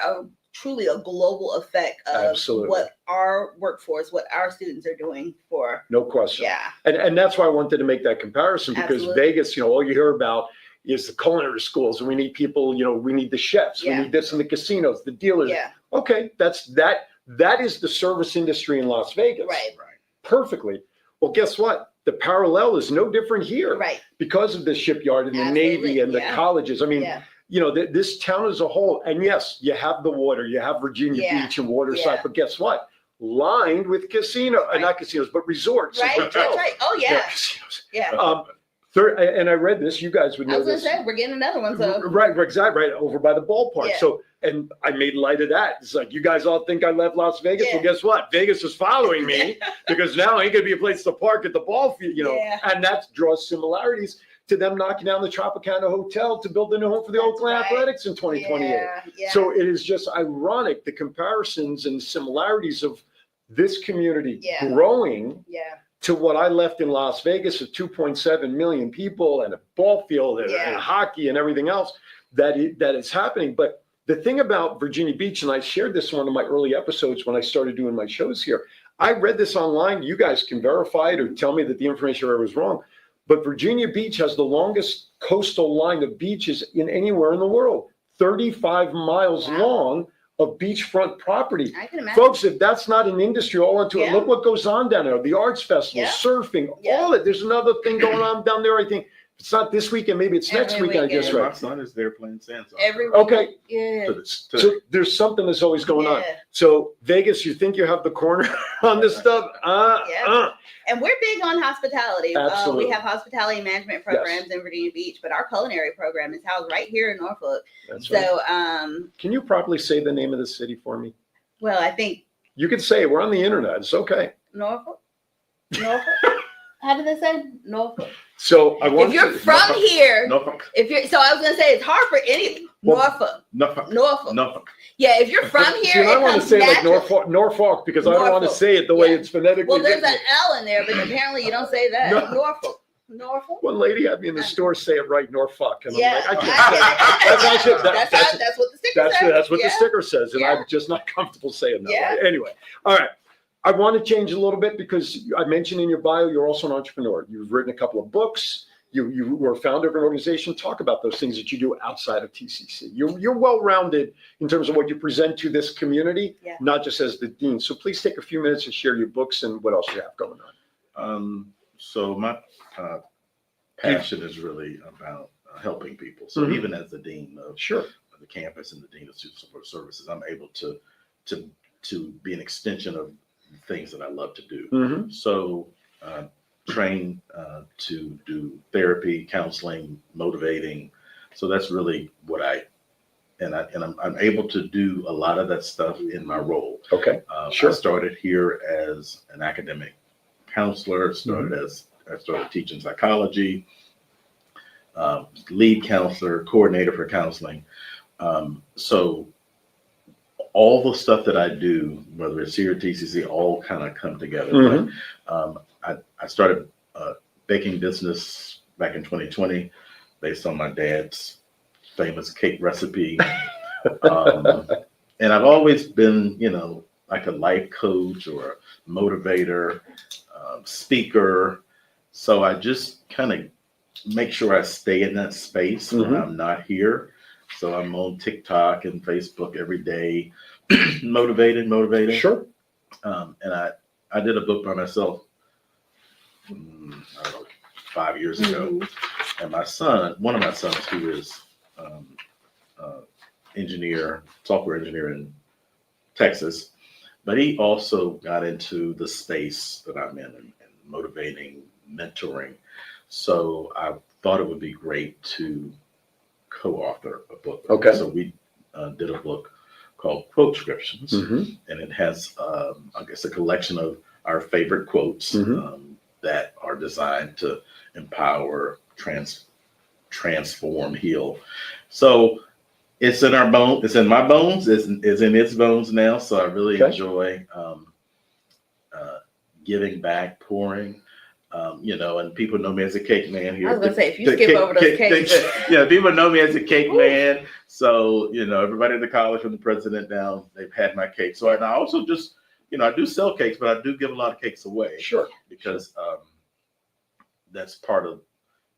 truly a global effect of Absolutely. what our workforce, what our students are doing for. No question. Yeah. And that's why I wanted to make that comparison, because Absolutely. Vegas, you know, all you hear about is the culinary schools, and we need people, you know, we need the chefs, Yeah. we need this in the casinos, the dealers. Yeah. Okay, that is the service industry in Las Vegas. Right. Perfectly. Well, guess what? The parallel is no different here. Right. Because of the shipyard and the Absolutely, Navy and the yeah. colleges. I mean, Yeah. you know, this town as a whole, and yes, you have the water, you have Virginia Yeah. Beach and Waterside, Yeah. but guess what? Lined with Right. not casinos, but resorts and Right. That's hotels. right. Oh yeah. Casinos. Yeah. And I read this, you guys would I know was gonna this. say we're getting another one. So Right, exactly, right over by the ballpark. Yeah. So, and I made light of that. It's like, you guys all think I left Las Vegas? Yeah. Well, guess what? Vegas is following me because now ain't gonna be a place to park at the ball field, you know, Yeah. and that draws similarities to them knocking down the Tropicana Hotel to build a new home for the That's Oakland right. Athletics in 2028. Yeah. So it is just ironic, the comparisons and similarities of this community Yeah. growing Yeah. to what I left in Las Vegas with 2.7 million people and a ball field and hockey and everything else that is happening. But the thing about Virginia Beach, and I shared this in one of my early episodes when I started doing my shows here, I read this online. You guys can verify it or tell me that the information I read was wrong. But Virginia Beach has the longest coastal line of beaches in anywhere in the world, 35 miles long of beachfront property. I can imagine. Folks, if that's not an industry all unto it, look what goes on down there. The arts festival, surfing, all it. There's another thing going on down there, I think. It's not this weekend, maybe it's next weekend, I guess, My right? son is there playing sand. Every weekend. Okay. Yeah. So there's something that's always going on. So Vegas, you think you have the corner on this stuff? And we're big on hospitality. Absolutely. We have hospitality management programs in Virginia Beach, but our culinary program is housed right here in Norfolk. That's right. Can you properly say the name of the city for me? Well, I think you can say it. We're on the internet. It's okay. Norfolk. How did they say Norfolk? So I want if you're from here, Norfolk. if you're so I was gonna say it's hard for any Norfolk. Yeah, if you're from here, I want to say like Norfolk because I don't want to say it the way it's phonetically. Well, there's an L in there, but apparently you don't say that. Norfolk. One lady had me in the store say it right, Norfolk, and I'm like, I can't say it. That's what the sticker says. That's what the sticker says, and I'm just not comfortable saying that. Way. Anyway, all right. I want to change a little bit because I mentioned in your bio you're also an entrepreneur. You've written a couple of books. You were a founder of an organization. Talk about those things that you do outside of TCC. You're well-rounded in terms of what you present to this community, not just as the dean. So please take a few minutes to share your books and what else you have going on. So my passion is really about helping people. So even as the dean of the campus and the dean of student support services, I'm able to be an extension of things that I love to do. So train to do therapy, counseling, motivating. So that's really what I'm able to do a lot of that stuff in my role. Okay. I started here as an academic counselor. I started teaching psychology, lead counselor, coordinator for counseling. So all the stuff that I do, whether it's here at TCC, all kind of come together. I started a baking business back in 2020 based on my dad's famous cake recipe. And I've always been, like a life coach or a motivator, speaker. So I just kind of make sure I stay in that space when I'm not here. So I'm on TikTok and Facebook every day, motivating. Sure. And I did a book by myself, I don't know, 5 years ago. And my son, one of my sons, who is software engineer in Texas, but he also got into the space that I'm in and motivating, mentoring. So I thought it would be great to co-author a book. Okay. So we did a book called Quotescriptions, and it has, I guess, a collection of our favorite quotes that are designed to empower, transform, heal. So it's in our bone. It's in my bones. It's in its bones now. So I really enjoy giving back, pouring. And people know me as a cake man here. I was gonna say, if you skip over those cakes. People know me as a cake man. So, everybody in the college from the president down, they've had my cake. So I also just, I do sell cakes, but I do give a lot of cakes away. Sure. Because that's part of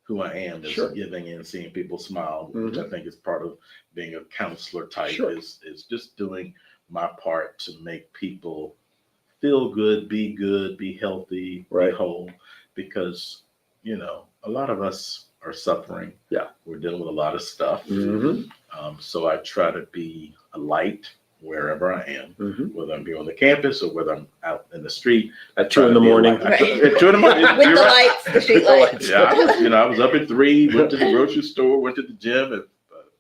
who I am, is giving and seeing people smile, which I think is part of being a counselor type, is just doing my part to make people feel good, be healthy, be whole. Because, a lot of us are suffering. Yeah. We're dealing with a lot of stuff. So I try to be a light wherever I am, whether I'm here on the campus or whether I'm out in the street. At 2 in the morning. At 2 in the morning. With the lights, the street lights. Yeah, I was up at 3, went to the grocery store, went to the gym at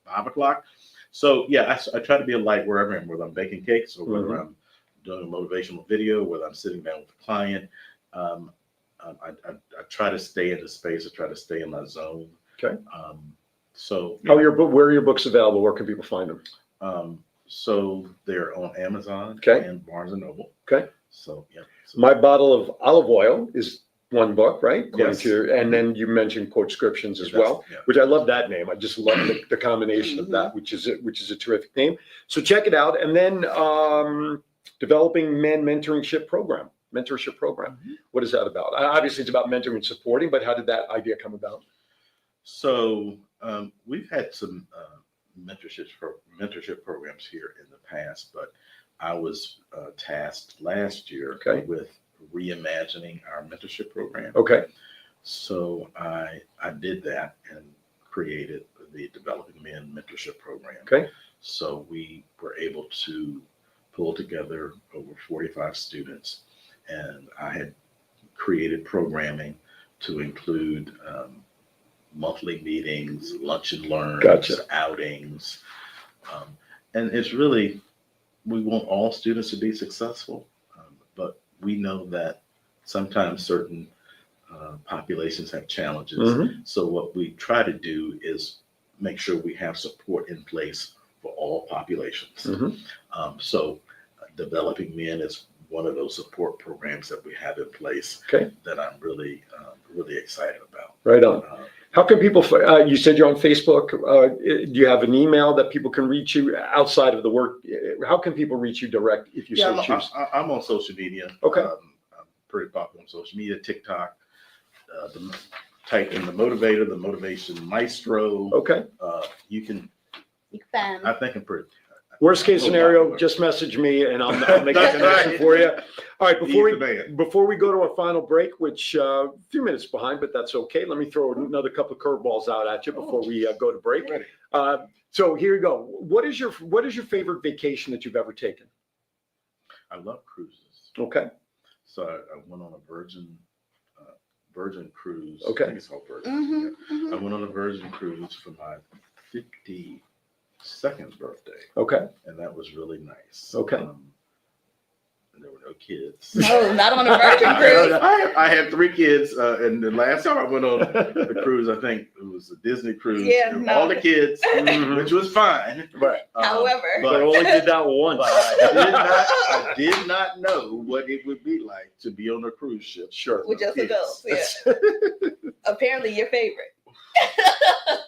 5 o'clock. So I try to be a light wherever I am, whether I'm baking cakes or whether I'm doing a motivational video, whether I'm sitting down with a client. I try to stay in the space. I try to stay in my zone. Okay. So Oh, where are your books available? Where can people find them? So they're on Amazon Okay. and Barnes and Noble. Okay. So yeah. So My Bottle of Olive Oil is one book, right? According Yes. to and then you mentioned Quote-Scriptions as Yeah, that's- well, yeah. which I love that name. I just love the combination of that, which is a terrific name. So check it out. And then Developing Men Mentorship Program. What is that about? Obviously, it's about mentoring and supporting, but how did that idea come about? So we've had some mentorship programs here in the past, but I was tasked last year Okay. with reimagining our mentorship program. Okay. So I did that and created the Developing Men Mentorship Program. Okay. So we were able to pull together over 45 students, and I had created programming to include monthly meetings, lunch and learns, Gotcha. outings. And it's really, we want all students to be successful, but we know that sometimes certain populations have challenges. Mhm. So what we try to do is make sure we have support in place for all populations. Mhm. So Developing Men is one of those support programs that we have in place Okay. that I'm really, really excited about. Right on. How can people, you said you're on Facebook. Do you have an email that people can reach you outside of the work? How can people reach you direct if you so choose? I'm on social media. Okay. I'm pretty popular on social media, TikTok. Type in the motivator, the motivation maestro. Okay. You can, You can find I think I'm pretty. Worst case scenario, just message me and I'll make a That's connection right. for you. All right, He's the man. before we go to our final break, which a few minutes behind, but that's okay. Let me throw another couple of curveballs out at you before we go to break. Ready. So here you go. What is your favorite vacation that you've ever taken? I love cruises. Okay. So I went on a Virgin cruise. Okay. I think it's called Virgin. Mhm, I went on a Virgin cruise for my 52nd birthday, Okay. and that was really nice. Okay. And there were no kids. No, not on a Virgin cruise. I had 3 kids, and the last time I went on the cruise, I think it was a Disney cruise. Yeah, There were no. all the kids, Mhm. which was fine. Right. However. But I only did that once. But I did not know what it would be like to be on a cruise ship. Sure. With just Yes. adults, yeah. Apparently your favorite.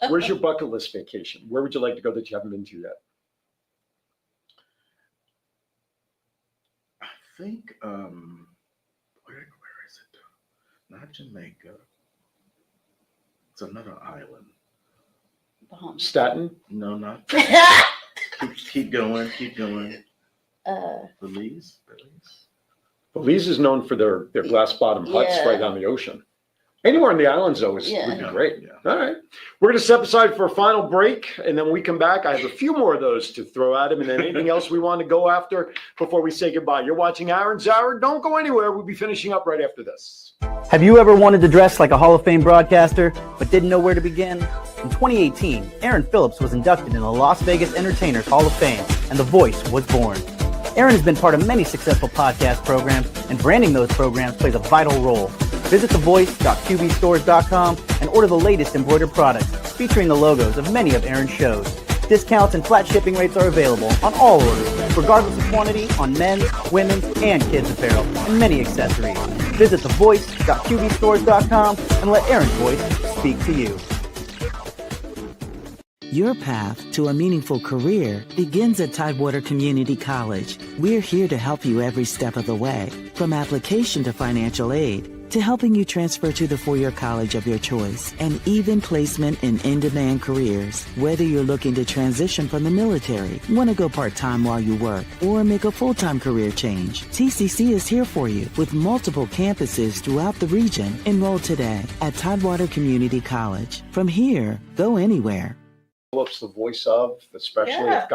Where's your bucket list vacation? Where would you like to go that you haven't been to yet? I think where is it? Not Jamaica. It's another island. Bahamas. Staten? No, not. Keep going. Belize. Belize is known for their glass bottom huts Yeah. right on the ocean. Anywhere in the islands, though, would be Yeah. great. Yeah. All right. We're going to step aside for a final break, and then when we come back, I have a few more of those to throw at him, and then anything else we want to go after before we say goodbye. You're watching Aaron's Hour. Don't go anywhere. We'll be finishing up right after this. Have you ever wanted to dress like a Hall of Fame broadcaster, but didn't know where to begin? In 2018, Aaron Phillips was inducted in the Las Vegas Entertainers Hall of Fame, and the voice was born. Aaron has been part of many successful podcast programs, and branding those programs plays a vital role. Visit thevoice.qbstores.com and order the latest embroidered products featuring the logos of many of Aaron's shows. Discounts and flat shipping rates are available on all orders, regardless of quantity, on men's, women's, and kids' apparel, and many accessories. Visit thevoice.qbstores.com and let Aaron's voice speak to you. Your path to a meaningful career begins at Tidewater Community College. We're here to help you every step of the way, from application to financial aid, to helping you transfer to the four-year college of your choice, and even placement in in-demand careers. Whether you're looking to transition from the military, want to go part-time while you work, or make a full-time career change, TCC is here for you with multiple campuses throughout the region. Enroll today at Tidewater Community College. From here, go anywhere. Phillips, the voice of, especially Yeah. if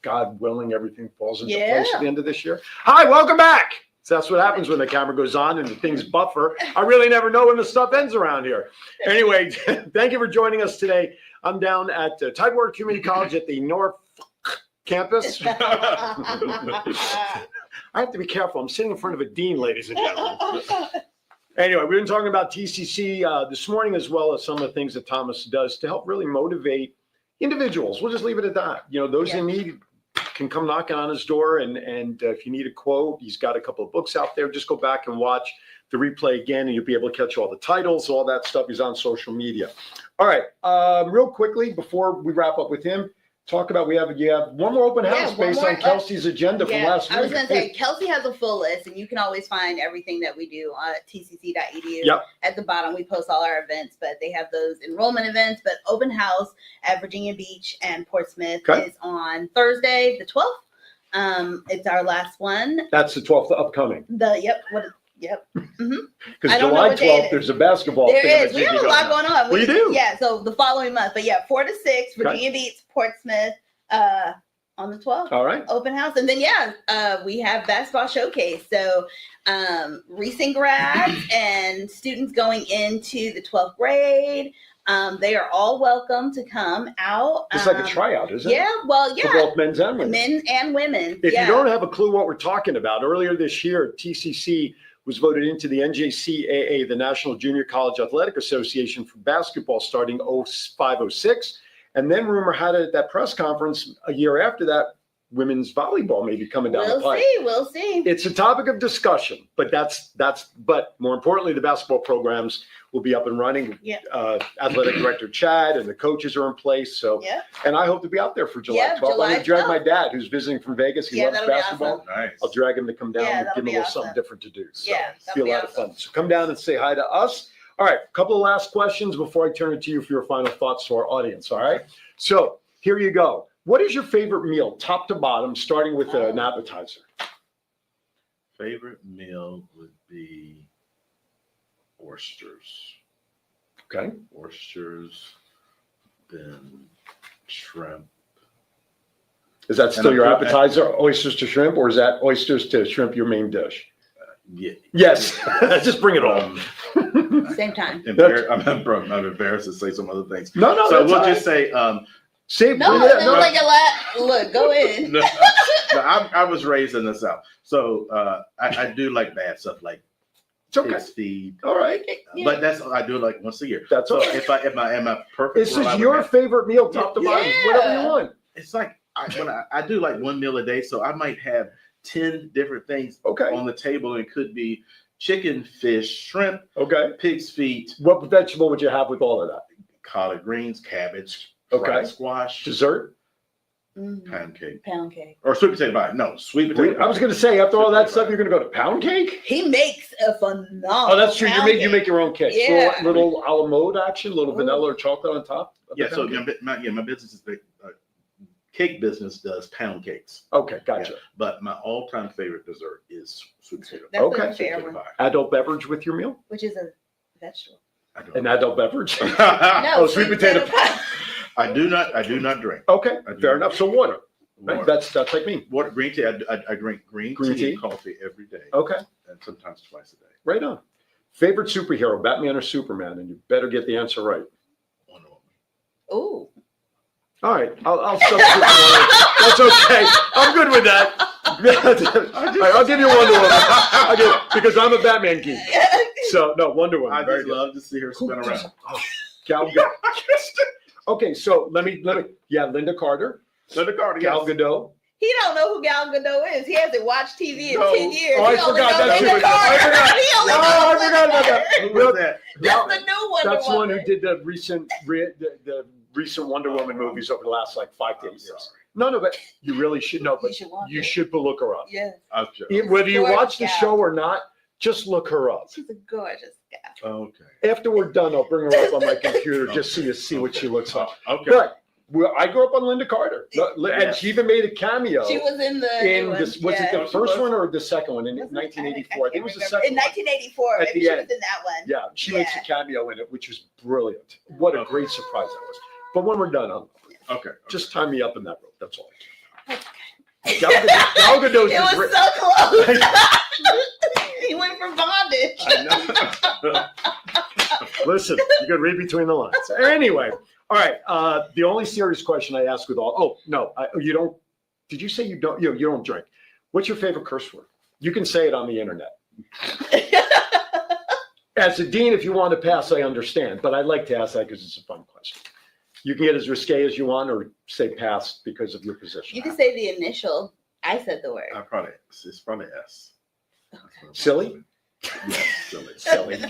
God willing, everything falls into Yeah. place at the end of this year. Hi, welcome back. So that's what happens when the camera goes on and the things buffer. I really never know when the stuff ends around here. Anyway, thank you for joining us today. I'm down at Tidewater Community College at the Norfolk campus. I have to be careful. I'm sitting in front of a dean, ladies and gentlemen. Anyway, we've been talking about TCC this morning, as well as some of the things that Thomas does to help really motivate individuals. We'll just leave it at that. You know, those in need can come knocking on his door. And if you need a quote, he's got a couple of books out there. Just go back and watch the replay again, and you'll be able to catch all the titles, all that stuff. He's on social media. All right. Real quickly, before we wrap up with him, talk about, you have one more open house based on Kelsey's agenda from last week. I was going to say, Kelsey has a full list, and you can always find everything that we do on tcc.edu. Yep. At the bottom, we post all our events, but they have those enrollment events. But open house at Virginia Beach and Portsmouth is on Thursday, the 12th. It's our last one. That's the 12th upcoming. Yep. Because July 12th, there's a basketball thing. There is. We have a lot going on. We do. Yeah, so the following month. But 4 to 6, Virginia Beach, Portsmouth, on the 12th. All right. Open house. And then, we have basketball showcase. So recent grads and students going into the 12th grade, they are all welcome to come out. It's like a tryout, isn't it? Yeah, well, yeah. For both men's and women. Men and women. If you don't have a clue what we're talking about, earlier this year, TCC was voted into the NJCAA, the National Junior College Athletic Association, for basketball starting 05-06. And then rumor had it at that press conference a year after that, women's volleyball may be coming down the pipe. We'll see. It's a topic of discussion, but but more importantly, the basketball programs will be up and running. Athletic director Chad and the coaches are in place. So, and I hope to be out there for July 12th. I'm going to drag my dad, who's visiting from Vegas. He loves basketball. Awesome. Nice. I'll drag him to come down and give him a little something different to do. So it'll be a lot of fun. So come down and say hi to us. All right, a couple of last questions before I turn it to you for your final thoughts to our audience. All right. So here you go. What is your favorite meal, top to bottom, starting with an appetizer? Favorite meal would be oysters. Okay. Oysters, then shrimp. Is that still your appetizer, oysters to shrimp, or is that oysters to shrimp your main dish? Yeah. Yes. Just bring it on. Same time. I'm embarrassed to say some other things. No. So we'll just say. Look, go in. No, I was raised in the South, so I do like bad stuff like pig's feet. All right, but I do it like once a year. That's so. Okay. If I am a perfect. This is your favorite meal, top to bottom, whatever you want. It's like I do like one meal a day, so I might have 10 different things on the table, and it could be chicken, fish, shrimp, pig's feet. What vegetable would you have with all of that? Collard greens, cabbage. Okay. Squash. Dessert? Pound cake. Pound cake. Or sweet potato pie. No, sweet potato pie. I was going to say, after all that stuff, you're going to go to pound cake? He makes a phenomenal Oh, that's true. You make your own cake. Yeah. So little a la mode action, a little vanilla or chocolate on top? Yeah, so my business is the cake business does pound cakes. Okay, gotcha. Yeah, but my all-time favorite dessert is sweet potato pie. That's a fair one. Adult beverage with your meal? Which is a vegetable. An adult beverage? No, sweet potato pie. I do not drink. Okay, fair enough. So water. Right? That's like me. Water, green tea. I drink green tea and coffee every day. Okay. And sometimes twice a day. Right on. Favorite superhero, Batman or Superman? And you better get the answer right. Wonder Woman. Oh. All right. I'll substitute Wonder. That's okay. I'm good with that. All right, I'll give you Wonder Woman. Because I'm a Batman geek. So, no, Wonder Woman. I just love to see her spin around. Gal Gadot. Okay, so let me. Linda Carter. Gal Gadot. He don't know who Gal Gadot is. He hasn't watched TV in 10 years. Oh, I forgot that too. I forgot about that. Who was that? That's the new Wonder Woman. That's one who did the recent Wonder Woman movies over the last 5 to 8 years. No, but you really should know. But you should look her up. Yes. Whether you watch the show or not, just look her up. She's a gorgeous gal. Okay. After we're done, I'll bring her up on my computer just so you see what she looks like. Okay. But I grew up on Linda Carter, and she even made a cameo. She was in this. Was it the first one or the second one in 1984? I think it was the second. In 1984, at the end. She was in that one. Yeah, she makes a cameo in it, which was brilliant. What a great surprise that was. But when we're done, just tie me up in that rope. That's all. Gal Gadot. It was so close. He went for bondage. I know. Listen, you can read between the lines. Anyway, all right. The only serious question I ask with all. Oh no, you don't. Did you say you don't? You don't drink? What's your favorite curse word? You can say it on the internet. As a dean, if you want to pass, I understand, but I like to ask that because it's a fun question. You can get as risque as you want, or say pass because of your position. You can say the initial. I said the word. It's probably S. Silly? Yes, silly. Silly.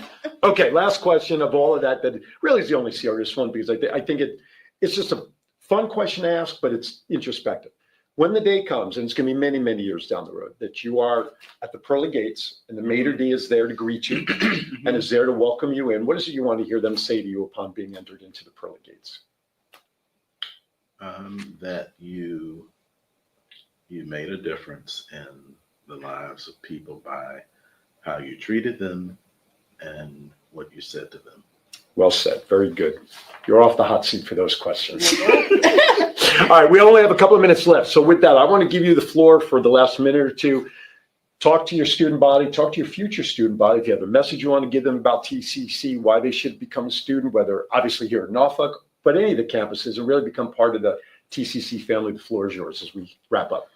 Okay, last question of all of that really is the only serious one, because I think it's just a fun question to ask, but it's introspective. When the day comes, and it's going to be many, many years down the road, that you are at the pearly gates and the maitre d' is there to greet you and is there to welcome you in, what is it you want to hear them say to you upon being entered into the pearly gates? That you made a difference in the lives of people by how you treated them and what you said to them. Well said. Very good. You're off the hot seat for those questions. All right, we only have a couple of minutes left. So with that, I want to give you the floor for the last minute or two. Talk to your student body, talk to your future student body. If you have a message you want to give them about TCC, why they should become a student, whether obviously here in Norfolk, but any of the campuses, and really become part of the TCC family. The floor is yours as we wrap up.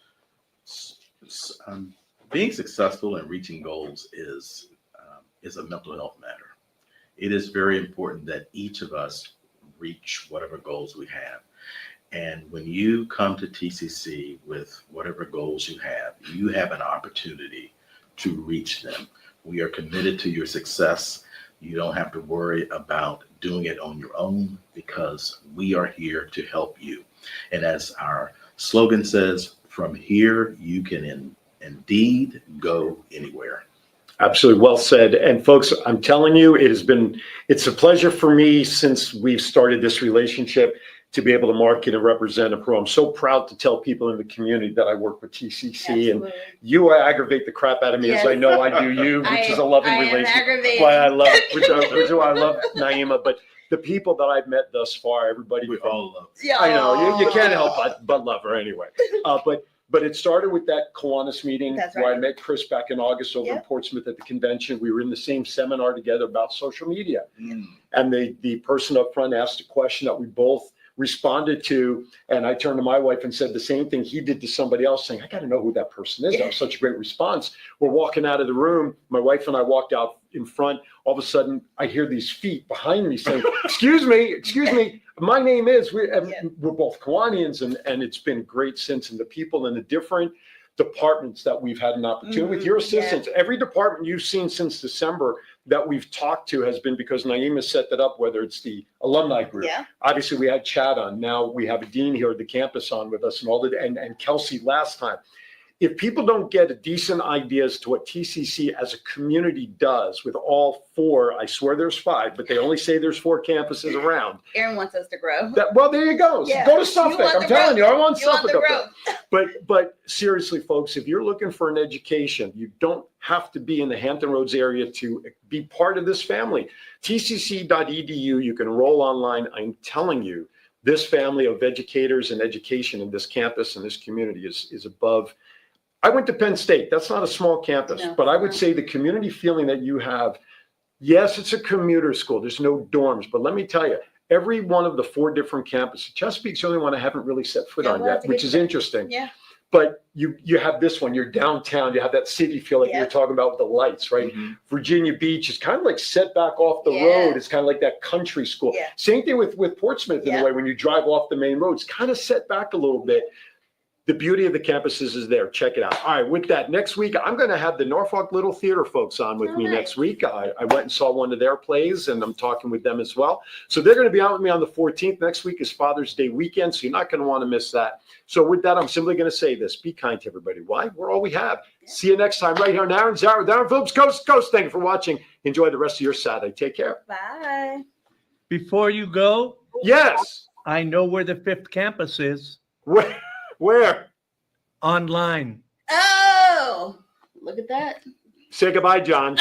Being successful and reaching goals is a mental health matter. It is very important that each of us reach whatever goals we have. And when you come to TCC with whatever goals you have an opportunity to reach them. We are committed to your success. You don't have to worry about doing it on your own, because we are here to help you. And as our slogan says, from here, you can indeed go anywhere. Absolutely. Well said. And folks, I'm telling you, it's a pleasure for me since we've started this relationship to be able to market and represent a pro. I'm so proud to tell people in the community that I work with TCC. Absolutely. And you aggravate the crap out of me, as I know I do you, which is a loving relationship. Why I love, which is why I love Naima. But the people that I've met thus far, everybody We all love you. I know you can't help but love her anyway. But it started with that Kiwanis meeting. That's where right. I met Chris back in August over in Portsmouth at the convention. We were in the same seminar together about social media. And the person up front asked a question that we both responded to. And I turned to my wife and said the same thing he did to somebody else, saying, I got to know who that person is. That was such a great response. We're walking out of the room. My wife and I walked out in front. All of a sudden, I hear these feet behind me saying, excuse me. My name is, we're both Kiwanians, and it's been great since. And the people in the different departments that we've had an opportunity with your assistance, every department you've seen since December that we've talked to has been because Naima set that up, whether it's the alumni group. Obviously, we had Chad on. Now we have a dean here at the campus on with us, and Kelsey last time. If people don't get a decent idea as to what TCC as a community does with all four, I swear there's 5, but they only say there's 4 campuses around. Aaron wants us to grow. Well, there you go. Yeah. Go to Suffolk. I'm telling you, I want Suffolk up there. there. But seriously, folks, if you're looking for an education, you don't have to be in the Hampton Roads area to be part of this family. TCC.edu, you can enroll online. I'm telling you, this family of educators and education in this campus and this community is above. I went to Penn State. That's not a small campus, but I would say the community feeling that you have, yes, it's a commuter school. There's no dorms, but let me tell you, every one of the 4 different campuses, Chesapeake's the only one I haven't really set foot on yet, which is interesting. Yeah. But you have this one, you're downtown, you have that city feel like you were talking about with the lights, right? Virginia Beach is kind of like set back off the road. It's kind of like that country school. Same thing with Portsmouth in a way. When you drive off the main road, it's kind of set back a little bit. The beauty of the campuses is there. Check it out. All right, with that, next week, I'm going to have the Norfolk Little Theater folks on with me next week. I went and saw one of their plays, and I'm talking with them as well. So they're going to be out with me on the 14th. Next week is Father's Day weekend, so you're not going to want to miss that. So with that, I'm simply going to say this. Be kind to everybody. Why? We're all we have. See you next time right here on Aaron Zara with Aaron Phillips, Coast to Coast. Thank you for watching. Enjoy the rest of your Saturday. Take care. Bye. Before you go, Yes. I know where the 5th campus is. Where? Online. Oh, look at that. Say goodbye, John.